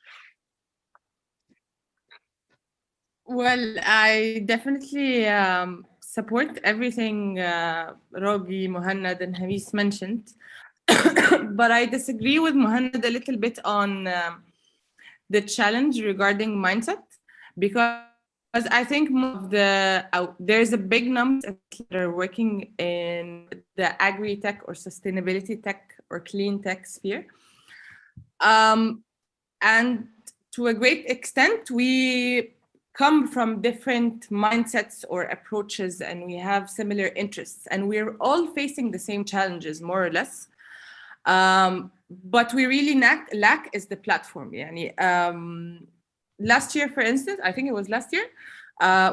Well, I definitely support everything Rogi, Muhannad, and Hamis mentioned. But I disagree with Muhannad a little bit on the challenge regarding mindset, because I think there's a big number that are working in the agri-tech or sustainability tech or clean tech sphere. And to a great extent, we come from different mindsets or approaches, and we have similar interests, and we're all facing the same challenges, more or less. But we really lack is the platform. Last year, for instance, I think it was last year,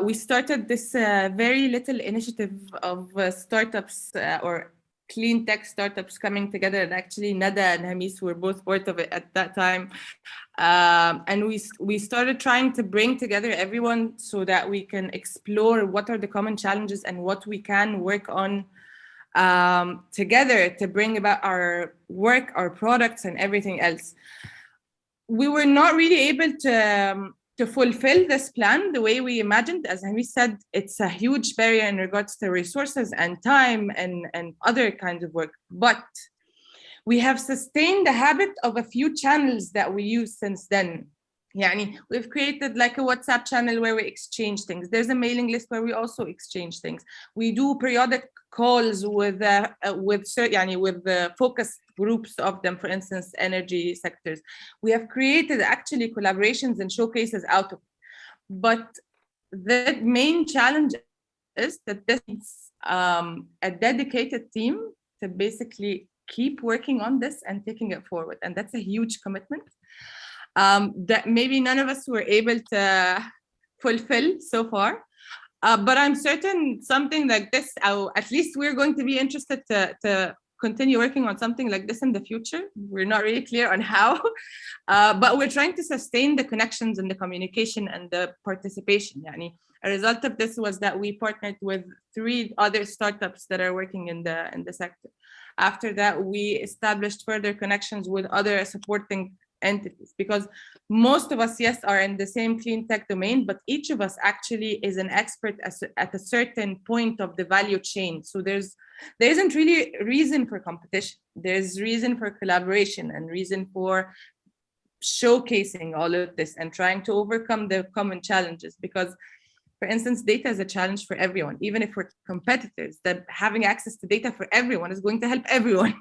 we started this very little initiative of startups or clean tech startups coming together, and actually Nada and Hamis were both part of it at that time. And we started trying to bring together everyone so that we can explore what are the common challenges and what we can work on together to bring about our work, our products, and everything else. We were not really able to fulfill this plan the way we imagined. As Hamis said, it's a huge barrier in regards to resources and time and other kinds of work. But we have sustained the habit of a few channels that we use since then. We've created like a WhatsApp channel where we exchange things. There's a mailing list where we also exchange things. We do periodic calls with the focus groups of them, for instance, energy sectors. We have created actually collaborations and showcases out of it. But the main challenge is that this needs a dedicated team to basically keep working on this and taking it forward. And that's a huge commitment that maybe none of us were able to fulfill so far. But I'm certain something like this, at least we're going to be interested to continue working on something like this in the future. We're not really clear on how, but we're trying to sustain the connections and the communication and the participation. Yani, a result of this was that we partnered with 3 other startups that are working in the sector. After that, we established further connections with other supporting entities, because most of us, yes, are in the same clean tech domain, but each of us actually is an expert at a certain point of the value chain. So there isn't really reason for competition. There's reason for collaboration and reason for showcasing all of this and trying to overcome the common challenges. Because, for instance, data is a challenge for everyone. Even if we're competitors, that having access to data for everyone is going to help everyone.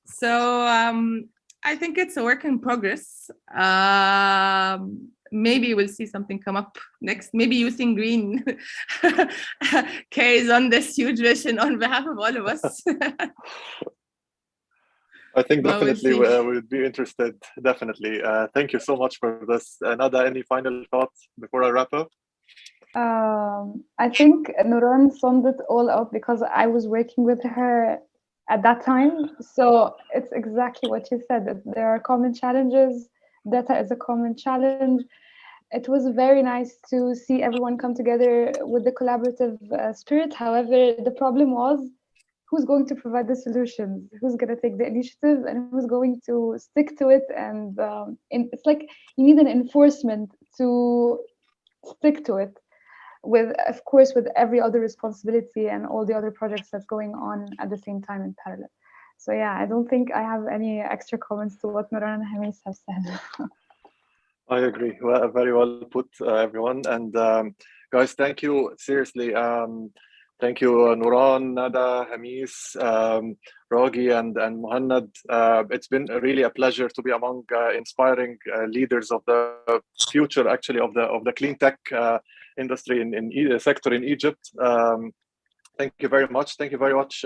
So I think it's a work in progress. Maybe we'll see something come up next. Maybe Using Green carries on this huge vision on behalf of all of us. I think Well, we'll definitely see. we would be interested. Definitely. Thank you so much for this. Nada, any final thoughts before I wrap up? I think Nuran summed it all up because I was working with her at that time. So it's exactly what you said, that there are common challenges. Data is a common challenge. It was very nice to see everyone come together with the collaborative spirit. However, the problem was, who's going to provide the solutions? Who's going to take the initiative and who's going to stick to it? And it's like you need an enforcement to stick to it, with, of course, with every other responsibility and all the other projects that's going on at the same time in parallel. So yeah, I don't think I have any extra comments to what Nuran and Hamis have said. I agree. Well, very well put, everyone. And guys, thank you. Seriously, thank you, Nuran, Nada, Hamis, Ragi, and Muhannad. It's been really a pleasure to be among inspiring leaders of the future, actually, of the clean tech industry in sector in Egypt. Thank you very much. Thank you very much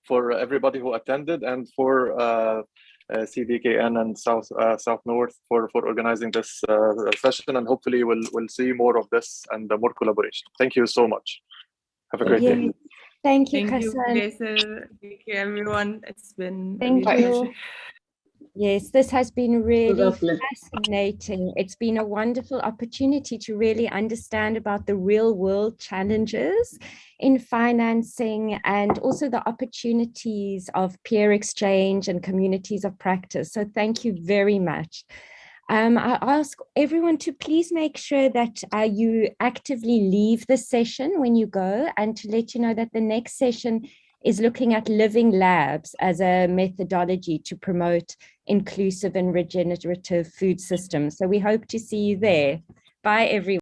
for everybody who attended, and for CDKN and South North for organizing this session, and hopefully we'll see more of this and more collaboration. Thank you so much. Have a great day. Thank you, Thank you, Kassan. Gaisel. Thank you, everyone. It's been a Thank real you. pleasure. Yes, this has been really Lovely. fascinating. It's been a wonderful opportunity to really understand about the real world challenges in financing, and also the opportunities of peer exchange and communities of practice. So thank you very much. I ask everyone to please make sure that you actively leave the session when you go, and to let you know that the next session is looking at living labs as a methodology to promote inclusive and regenerative food systems. So we hope to see you there. Bye, everyone.